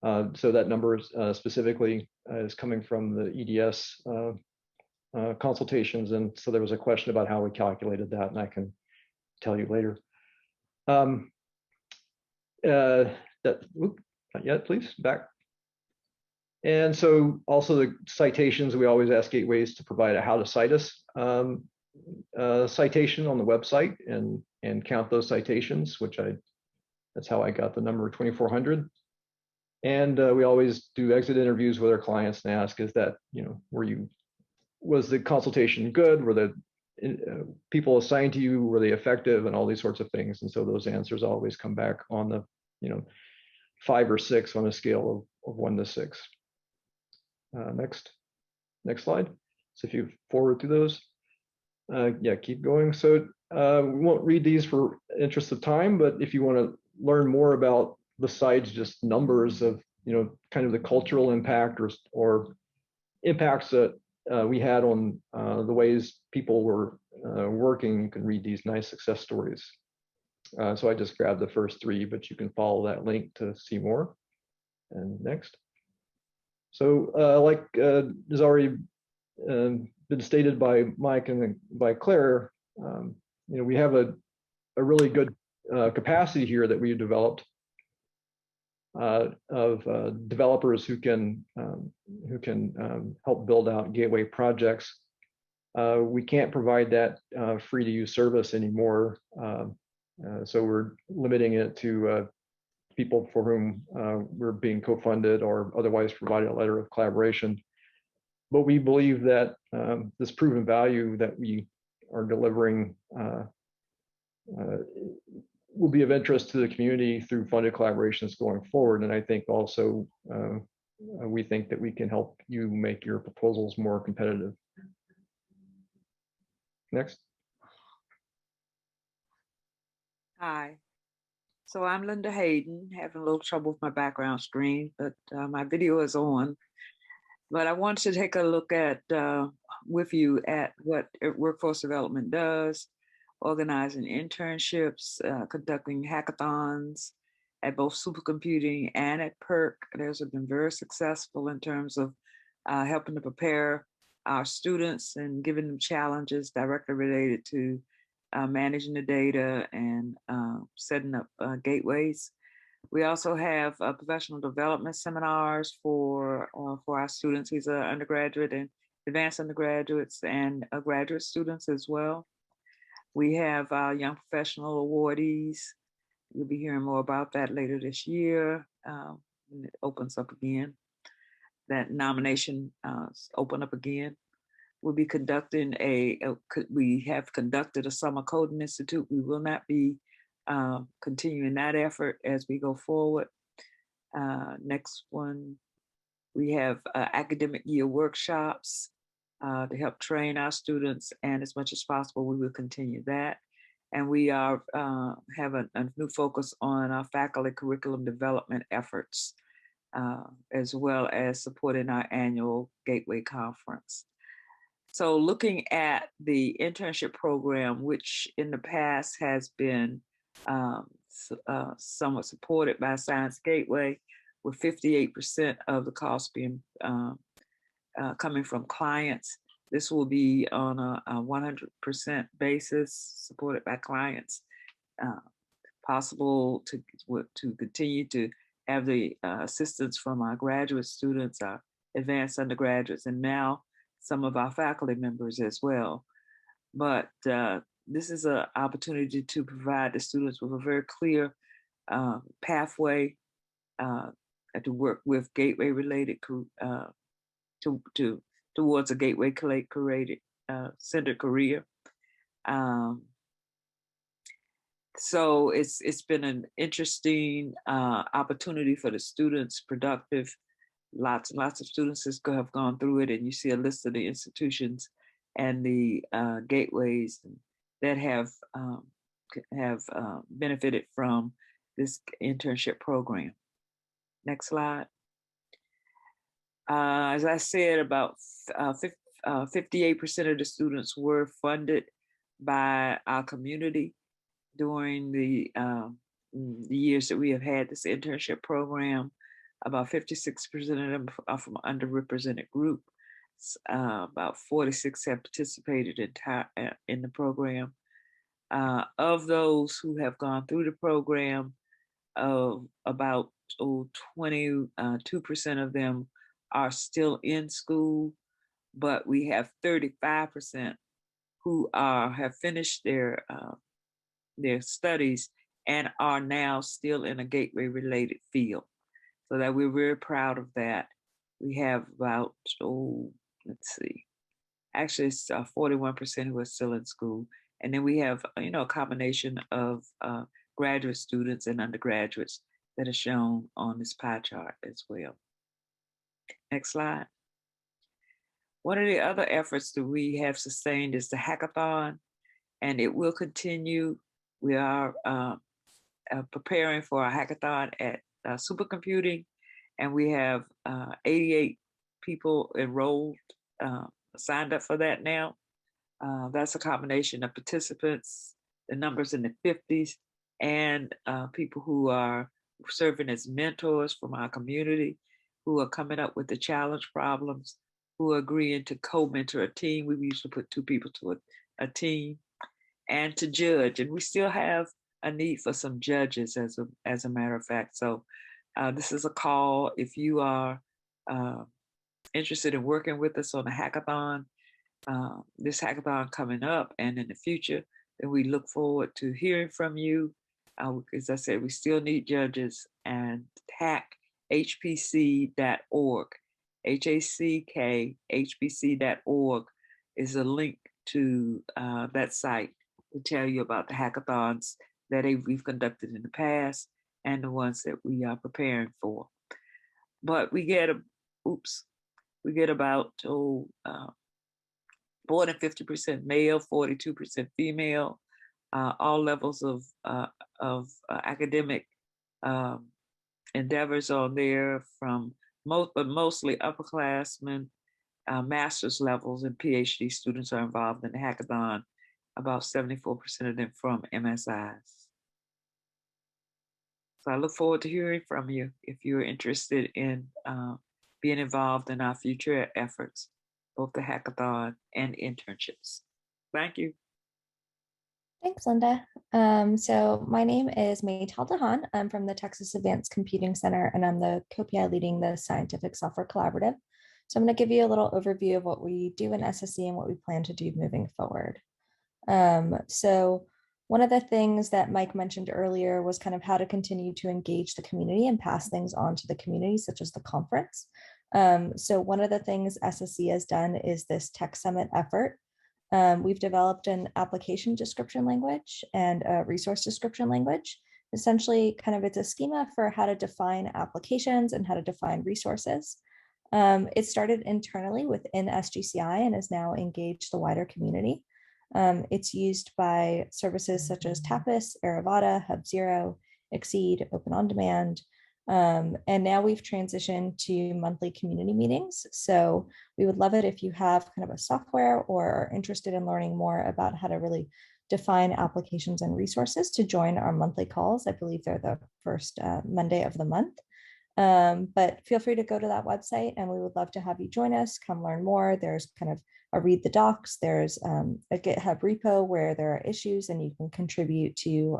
So that number specifically is coming from the EDS consultations. And so there was a question about how we calculated that, and I can tell you later. Not yet, please, back. And so also the citations, we always ask gateways to provide a how to cite us citation on the website and count those citations, which that's how I got the number 2,400. And we always do exit interviews with our clients and ask, is that, was the consultation good? Were the people assigned to you, were they effective, and all these sorts of things? And so those answers always come back on the, 5 or 6 on a scale of 1 to 6. Next slide. So if you forward through those, yeah, keep going. So we won't read these for interest of time, but if you want to learn more about besides just numbers of, kind of the cultural impact or impacts that we had on the ways people were working, you can read these nice success stories. So I just grabbed the first 3, but you can follow that link to see more. And next. So like has already been stated by Mike and by Claire, we have a really good capacity here that we've developed of developers who can help build out gateway projects. We can't provide that free to use service anymore. So we're limiting it to people for whom we're being co-funded or otherwise provided a letter of collaboration. But we believe that this proven value that we are delivering will be of interest to the community through funded collaborations going forward. And I think also we think that we can help you make your proposals more competitive. Next. Hi. So I'm Linda Hayden, having a little trouble with my background screen, but my video is on. But I want to take a look at with you at what workforce development does, organizing internships, conducting hackathons at both supercomputing and at PERC. Those have been very successful in terms of helping to prepare our students and giving them challenges directly related to managing the data and setting up gateways. We also have professional development seminars for our students. These are undergraduate and advanced undergraduates and graduate students as well. We have our young professional awardees. You'll be hearing more about that later this year when it opens up again. That nomination open up again. We'll be conducting we have conducted a summer coding institute. We will not be continuing that effort as we go forward. Next one, we have academic year workshops to help train our students, and as much as possible, we will continue that. And we have a new focus on our faculty curriculum development efforts, as well as supporting our annual Gateway Conference. So looking at the internship program, which in the past has been somewhat supported by Science Gateway, with 58% of the cost being coming from clients. This will be on a 100% basis, supported by clients. Possible to continue to have the assistance from our graduate students, our advanced undergraduates, and now some of our faculty members as well. But this is an opportunity to provide the students with a very clear pathway to work with gateway related towards a gateway created centered career. So it's been an interesting opportunity for the students, productive. Lots and lots of students have gone through it, and you see a list of the institutions and the gateways that have benefited from this internship program. Next slide. As I said, about 58% of the students were funded by our community during the years that we have had this internship program. About 56% of them are from underrepresented groups. About 46 have participated in the program. Of those who have gone through the program, about 22% of them are still in school, but we have 35% who have finished their studies and are now still in a gateway related field. So that we're very proud of that. We have about, let's see, actually it's 41% who are still in school. And then we have, a combination of graduate students and undergraduates that are shown on this pie chart as well. Next slide. One of the other efforts that we have sustained is the hackathon, and it will continue. We are preparing for a hackathon at supercomputing, and we have 88 people enrolled, signed up for that now. That's a combination of participants, the numbers in the 50s, and people who are serving as mentors from our community, who are coming up with the challenge problems, who are agreeing to co-mentor a team. We usually put 2 people to a team, and to judge. And we still have a need for some judges, as a matter of fact. So this is a call. If you are interested in working with us on a hackathon, this hackathon coming up and in the future, then we look forward to hearing from you. As I said, we still need judges, and hpc.org, HACKHPC.org is a link to that site to tell you about the hackathons that we've conducted in the past and the ones that we are preparing for. But we get about more than 50% male, 42% female, all levels of academic endeavors on there, but mostly upperclassmen, master's levels, and PhD students are involved in the hackathon. About 74% of them from MSIs. So I look forward to hearing from you if you're interested in being involved in our future efforts, both the hackathon and internships. Thank you. Thanks, Linda. So my name is Maytal Dahan. I'm from the Texas Advanced Computing Center, and I'm the co-PI leading the Scientific Software Collaborative. So I'm going to give you a little overview of what we do in SSE and what we plan to do moving forward. So one of the things that Mike mentioned earlier was kind of how to continue to engage the community and pass things on to the community, such as the conference. So one of the things SSE has done is this Tech Summit effort. We've developed an application description language and a resource description language. Essentially, kind of it's a schema for how to define applications and how to define resources. It started internally within SGCI and is now engaged the wider community. It's used by services such as Tapas, Aravada, HubZero, Exceed, Open On Demand. And now we've transitioned to monthly community meetings. So we would love it if you have kind of a software or are interested in learning more about how to really define applications and resources to join our monthly calls. I believe they're the first Monday of the month. But feel free to go to that website and we would love to have you join us, come learn more. There's kind of a read the docs. There's a GitHub repo where there are issues and you can contribute to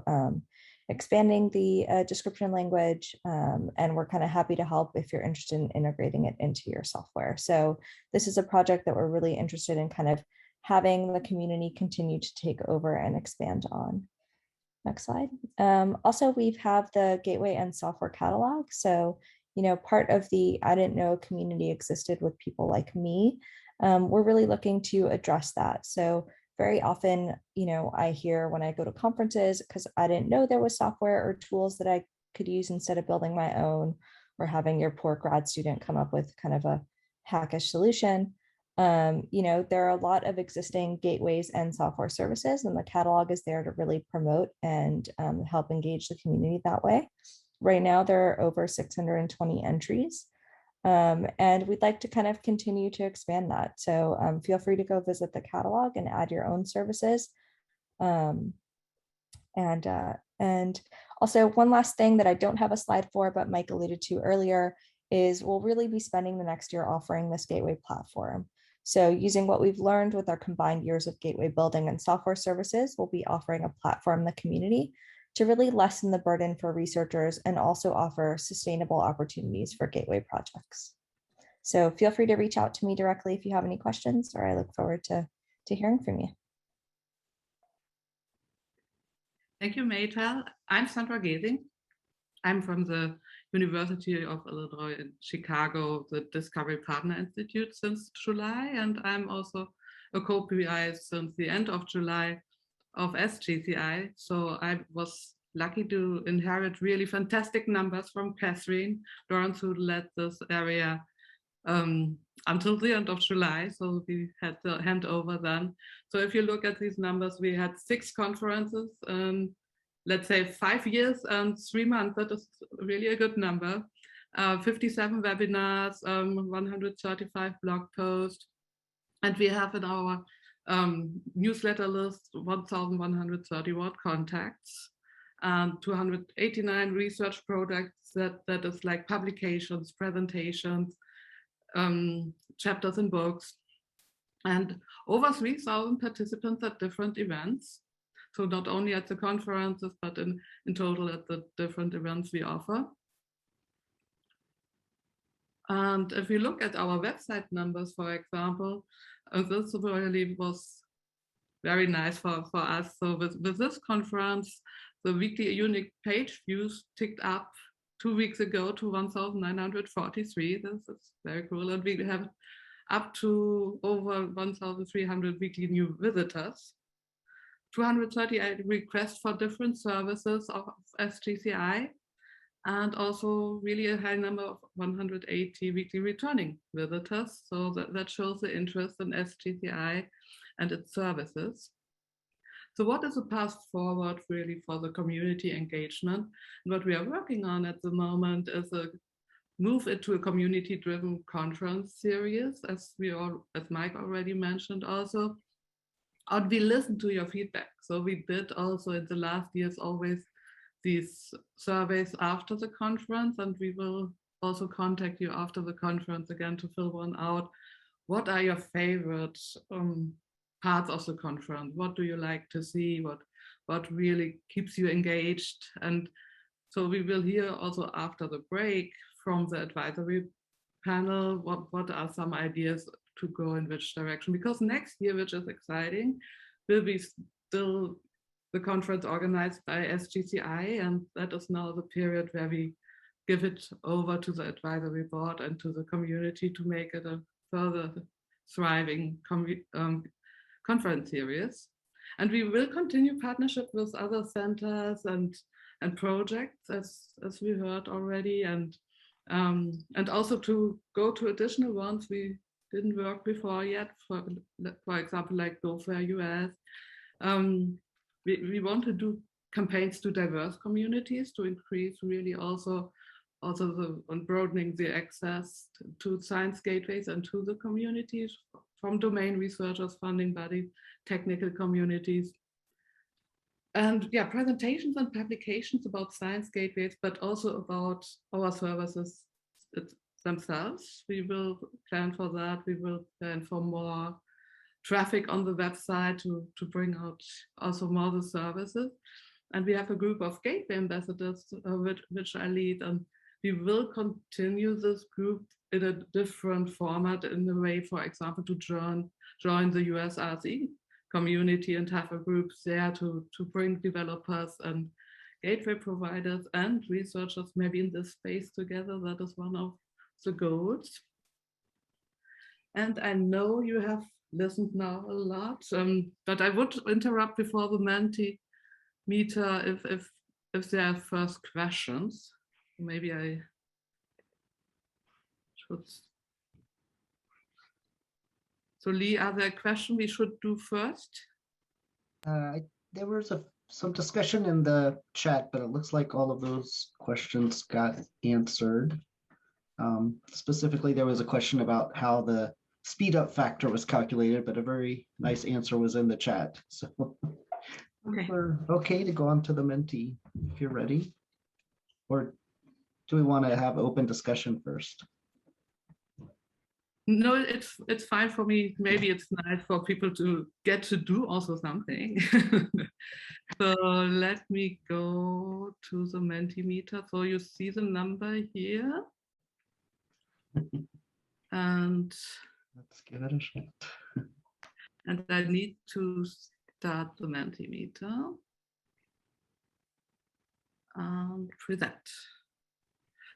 expanding the description language. And we're kind of happy to help if you're interested in integrating it into your software. So this is a project that we're really interested in kind of having the community continue to take over and expand on. Next slide. Also, we have the Gateway and Software Catalog. So, part of the I didn't know community existed with people like me. We're really looking to address that. So very often, I hear when I go to conferences, because I didn't know there was software or tools that I could use instead of building my own or having your poor grad student come up with kind of a hackish solution. There are a lot of existing gateways and software services, and the catalog is there to really promote and help engage the community that way. Right now, there are over 620 entries. And we'd like to kind of continue to expand that. So feel free to go visit the catalog and add your own services. Um, and also one last thing that I don't have a slide for, but Mike alluded to earlier, is we'll really be spending the next year offering this gateway platform. So using what we've learned with our combined years of gateway building and software services, we'll be offering a platform in the community to really lessen the burden for researchers and also offer sustainable opportunities for gateway projects. So feel free to reach out to me directly if you have any questions, or I look forward to hearing from you. Thank you, Maytal. I'm Sandra Gesing. I'm from the University of Illinois in Chicago, the Discovery Partner Institute since July, and I'm also a co-PI since the end of July of SGCI. So I was lucky to inherit really fantastic numbers from Catherine Dorrance, who led this area until the end of July. So we had the handover then. So if you look at these numbers, we had 6 conferences, let's say 5 years and 3 months. That is really a good number. 57 webinars, 135 blog posts. And we have in our newsletter list 1,131 contacts and 289 research projects that is like publications, presentations, chapters in books, and over 3,000 participants at different events. So not only at the conferences, but in total at the different events we offer. And if we look at our website numbers, for example, this really was very nice for us. So with this conference, the weekly unique page views ticked up 2 weeks ago to 1,943. This is very cool. And we have up to over 1,300 weekly new visitors. 238 requests for different services of SGCI, and also really a high number of 180 weekly returning visitors. So that shows the interest in SGCI and its services. So what is the path forward really for the community engagement? And what we are working on at the moment is a move into a community-driven conference series, as Mike already mentioned also. And we listen to your feedback. So we did also in the last years always these surveys after the conference, and we will also contact you after the conference again to fill one out. What are your favorite parts of the conference? What do you like to see? What really keeps you engaged? And so we will hear also after the break from the advisory panel, what are some ideas to go in which direction, because next year, which is exciting, will be still the conference organized by SGCI, and that is now the period where we give it over to the advisory board and to the community to make it a further thriving conference series. And we will continue partnership with other centers and projects, as we heard already, and also to go to additional ones we didn't work before yet, for example, like Go Fair US. We want to do campaigns to diverse communities to increase really also on broadening the access to science gateways and to the communities, from domain researchers, funding bodies, technical communities. And yeah, presentations and publications about science gateways, but also about our services themselves. We will plan for that. We will plan for more traffic on the website to bring out also more the services. And we have a group of gateway ambassadors, which I lead, and we will continue this group in a different format, in a way, for example, to join the USRC community and have a group there to bring developers and gateway providers and researchers maybe in this space together. That is one of the goals. And I know you have listened now a lot, but I would interrupt before the Mentimeter if there are first questions. Maybe I should. So Lee, are there questions we should do first? There was some discussion in the chat, but it looks like all of those questions got answered. Specifically, there was a question about how the speed up factor was calculated, but a very nice answer was in the chat. So Okay. We're okay to go on to the Menti if you're ready. Or do we want to have open discussion first? No, it's fine for me. Maybe it's nice for people to get to do also something. So let me go to the Mentimeter. So you see the number here. And let's give it a shot. And I need to start the Mentimeter and present.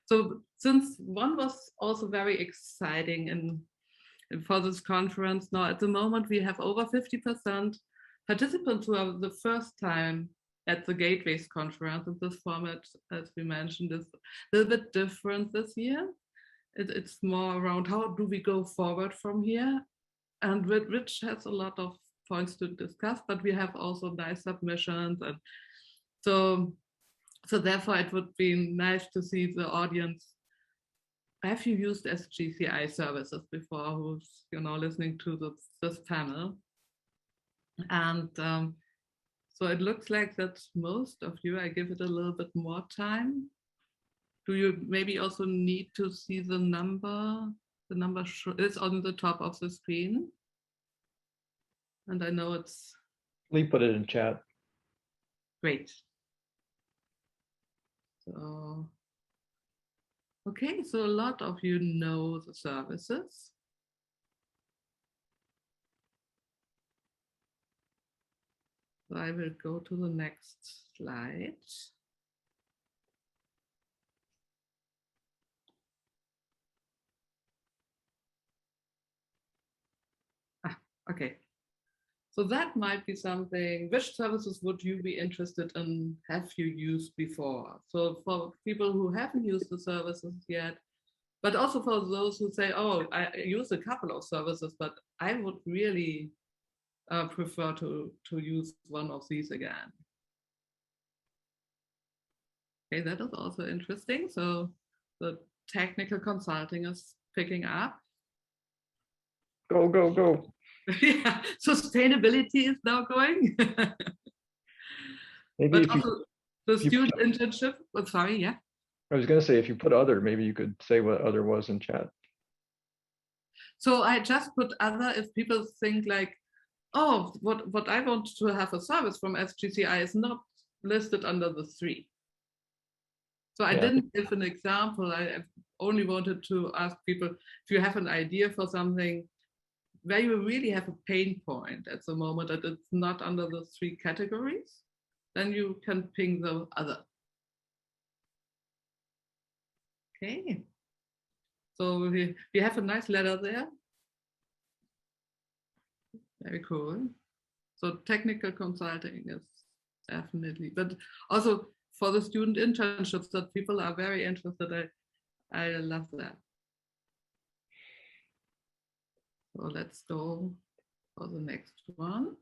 So since one was also very exciting for this conference, now at the moment we have over 50% participants who are the first time at the Gateways conference. And this format, as we mentioned, is a little bit different this year. It's more around how do we go forward from here, and which has a lot of points to discuss, but we have also nice submissions. And so therefore it would be nice to see the audience. Have you used SGCI services before, who's listening to this panel? And so it looks like that most of you, I give it a little bit more time. Do you maybe also need to see the number? The number is on the top of the screen. And I know it's... Lee put it in chat. Great. So, okay, so a lot of you know the services. So I will go to the next slide. Okay. So that might be something. Which services would you be interested in? Have you used before? So for people who haven't used the services yet, but also for those who say, oh, I use a couple of services, but I would really prefer to use one of these again. Okay, that is also interesting. So the technical consulting is picking up. Go, go, go. Yeah, sustainability is now going. Maybe but if also the student internship, sorry, yeah. I was going to say, if you put other, maybe you could say what other was in chat. So I just put other if people think like, oh, what I want to have a service from SGCI is not listed under the 3. So I didn't give an example. I only wanted to ask people, if you have an idea for something where you really have a pain point at the moment that it's not under the 3 categories, then you can ping the other. Okay. So we have a nice letter there. Very cool. So technical consulting is definitely, but also for the student internships that people are very interested. I love that. So let's go for the next one.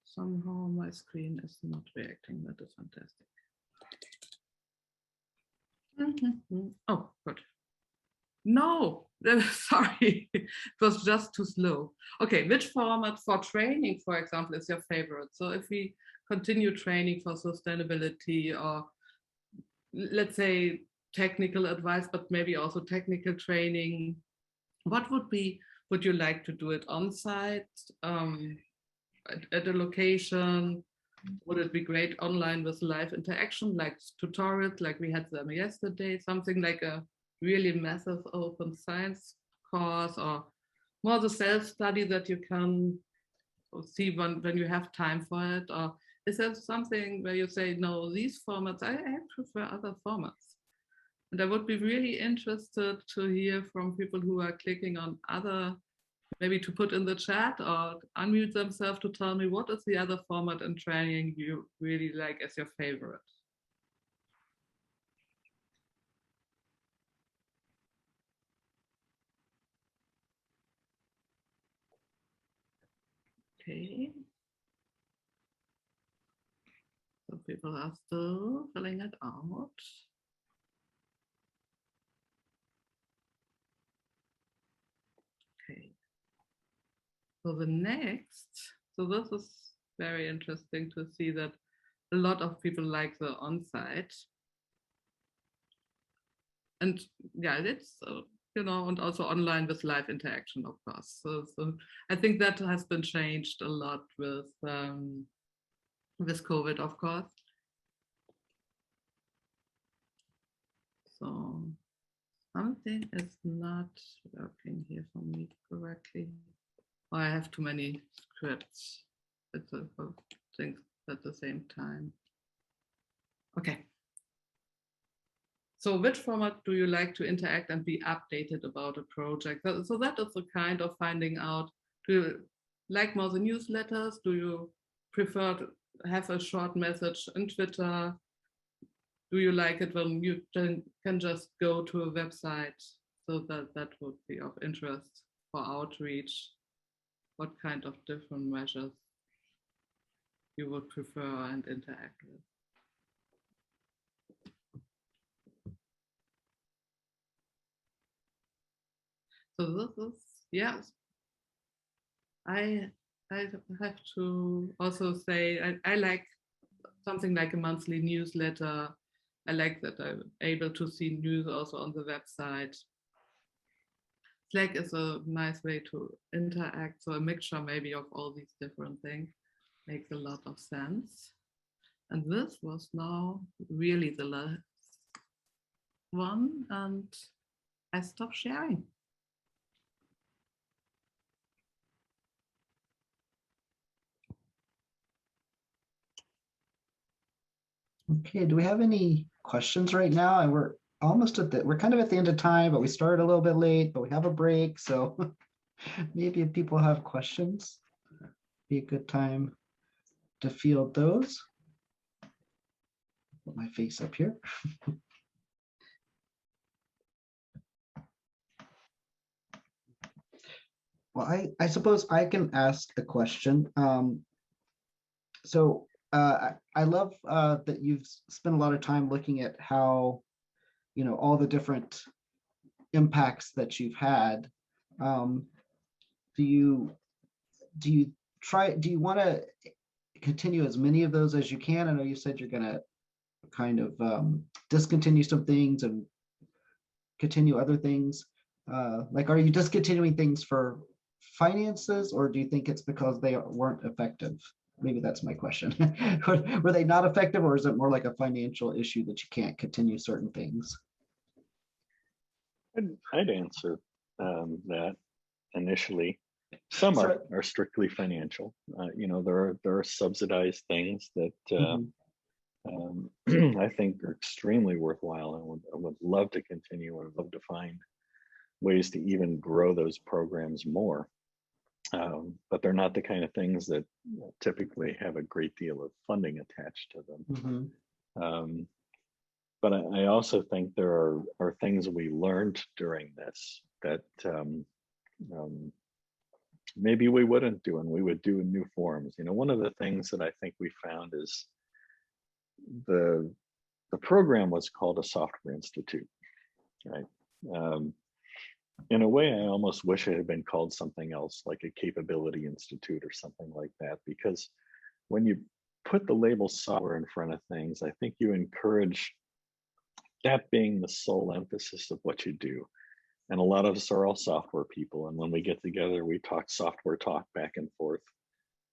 Somehow my screen is not reacting. That is fantastic. Oh, good. No, sorry, it was just too slow. Okay, which format for training, for example, is your favorite? So if we continue training for sustainability, or let's say technical advice, but maybe also technical training, what would you like to do it on site, at a location? Would it be great online with live interaction, like tutorials, like we had them yesterday, something like a really massive open science course, or more the self-study that you can see when you have time for it? Or is there something where you say, no, these formats, I prefer other formats? And I would be really interested to hear from people who are clicking on other, maybe to put in the chat or unmute themselves to tell me what is the other format in training you really like as your favorite. Okay. So people are still filling it out. Okay. So the next, So this is very interesting to see that a lot of people like the on-site. And yeah, it's, you know, and also online with live interaction, of course. So I think that has been changed a lot with COVID, of course. So something is not working here for me correctly. Or I have too many scripts. It's a things at the same time. Okay. So which format do you like to interact and be updated about a project? So that is the kind of finding out, do you like more the newsletters? Do you prefer to have a short message on Twitter? Do you like it when you can just go to a website? So that would be of interest for outreach. What kind of different measures you would prefer and interact with? So this is, yes, I have to also say I like something like a monthly newsletter. I like that I'm able to see news also on the website. Slack is a nice way to interact. So a mixture maybe of all these different things makes a lot of sense. And this was now really the last one, and I stopped sharing. Okay, do we have any questions right now? And we're almost we're kind of at the end of time, but we started a little bit late, but we have a break. So maybe if people have questions, be a good time to field those. Put my face up here. Well, I suppose I can ask the question. I love that you've spent a lot of time looking at how, you know, all the different impacts that you've had. Do you want to continue as many of those as you can? I know you said you're going to kind of discontinue some things and continue other things. Like, are you discontinuing things for finances, or do you think it's because they weren't effective? Maybe that's my question. Were they not effective, or is it more like a financial issue that you can't continue certain things? I'd answer that initially. Some are strictly financial. You know, there are subsidized things that I think are extremely worthwhile, and I would love to continue. I would love to find ways to even grow those programs more. But they're not the kind of things that typically have a great deal of funding attached to them. But I also think there are things we learned during this that maybe we wouldn't do, and we would do in new forms. You know, one of the things that I think we found is the program was called a Software Institute, right? In a way, I almost wish it had been called something else, like a Capability Institute or something like that, because when you put the label software in front of things, I think you encourage that being the sole emphasis of what you do. And a lot of us are all software people. And when we get together, we talk software talk back and forth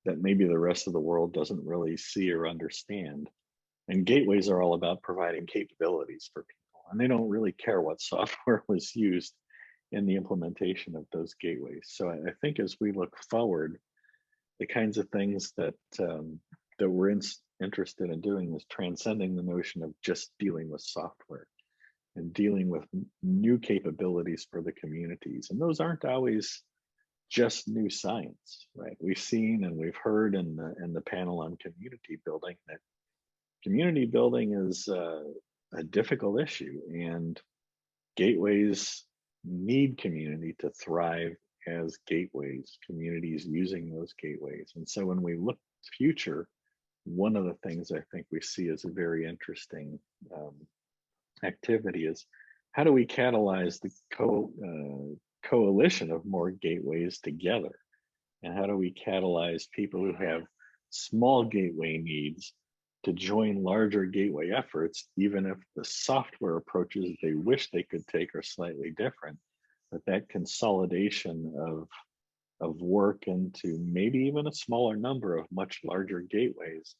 that maybe the rest of the world doesn't really see or understand. And gateways are all about providing capabilities for people. And they don't really care what software was used in the implementation of those gateways. So I think as we look forward, the kinds of things that we're interested in doing is transcending the notion of just dealing with software and dealing with new capabilities for the communities. And those aren't always just new science, right? We've seen and we've heard in the panel on community building that community building is a difficult issue, and gateways need community to thrive as gateways, communities using those gateways. And so when we look to the future, one of the things I think we see as a very interesting activity is how do we catalyze the coalition of more gateways together And how do we catalyze people who have small gateway needs to join larger gateway efforts, even if the software approaches they wish they could take are slightly different, but that consolidation of work into maybe even a smaller number of much larger gateways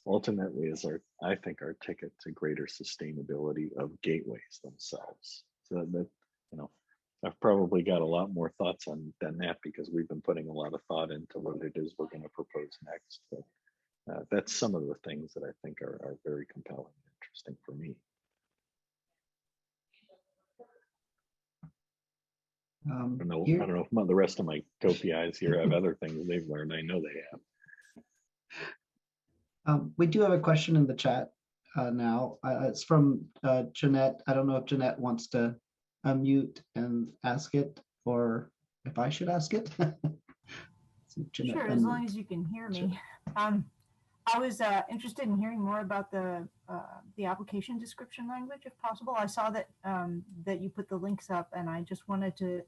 ultimately is I think our ticket to greater sustainability of gateways themselves. So that, you know, I've probably got a lot more thoughts on than that because we've been putting a lot of thought into what it is we're going to propose next. But that's some of the things that I think are very compelling and interesting for me. I don't know if the rest of my co-PIs here have other things they've learned. I know they have. We do have a question in the chat now. It's from Jeanette. I don't know if Jeanette wants to unmute and ask it, or if I should ask it. Jeanette, sure, as long as you can hear me. Sure. I was interested in hearing more about the application description language, if possible. I saw that that you put the links up, and I just wanted to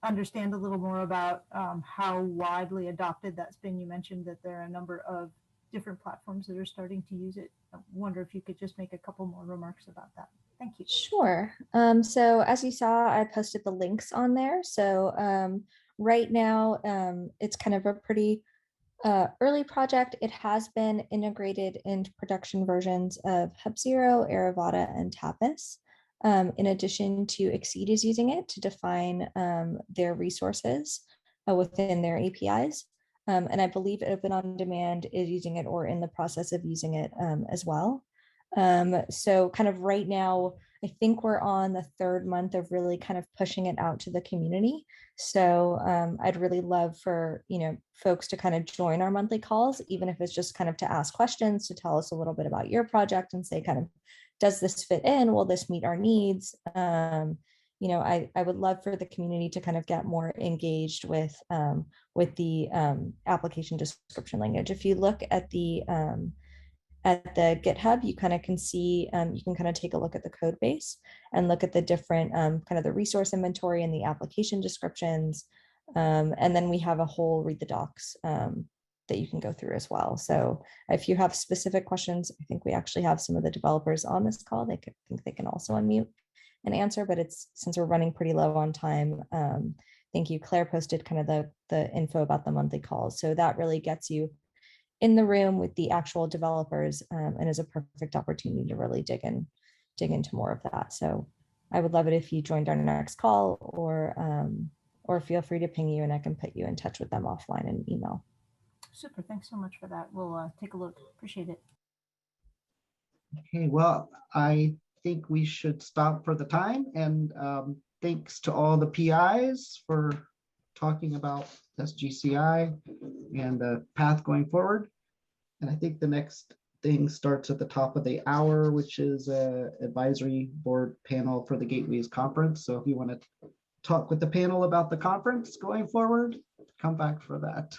understand a little more about how widely adopted that's been. You mentioned that there are a number of different platforms that are starting to use it. I wonder if you could just make a couple more remarks about that. Thank you. Sure. So as you saw, I posted the links on there. So right now, it's kind of a pretty early project. It has been integrated into production versions of HubZero, Aravada, and Tapas. In addition to Exceed is using it to define their resources within their APIs. And I believe Open On Demand is using it or in the process of using it as well. So kind of right now, I think we're on the 3rd month of really kind of pushing it out to the community. So I'd really love for, folks to kind of join our monthly calls, even if it's just kind of to ask questions, to tell us a little bit about your project and say kind of, does this fit in? Will this meet our needs? I would love for the community to kind of get more engaged with the application description language. If you look at the GitHub, you kind of can see, you can kind of take a look at the code base and look at the different kind of the resource inventory and the application descriptions. And then we have a whole read the docs that you can go through as well. So if you have specific questions, I think we actually have some of the developers on this call. I think they can also unmute and answer, but since we're running pretty low on time, thank you. Claire posted kind of the info about the monthly calls. So that really gets you in the room with the actual developers and is a perfect opportunity to really dig into more of that. So I would love it if you joined our next call or feel free to ping you and I can put you in touch with them offline and email. Super, thanks so much for that. We'll take a look, appreciate it. Okay, well, I think we should stop for the time, and thanks to all the PIs for talking about SGCI and the path going forward. And I think the next thing starts at the top of the hour, which is an advisory board panel for the Gateways Conference. So if you want to talk with the panel about the conference going forward, come back for that.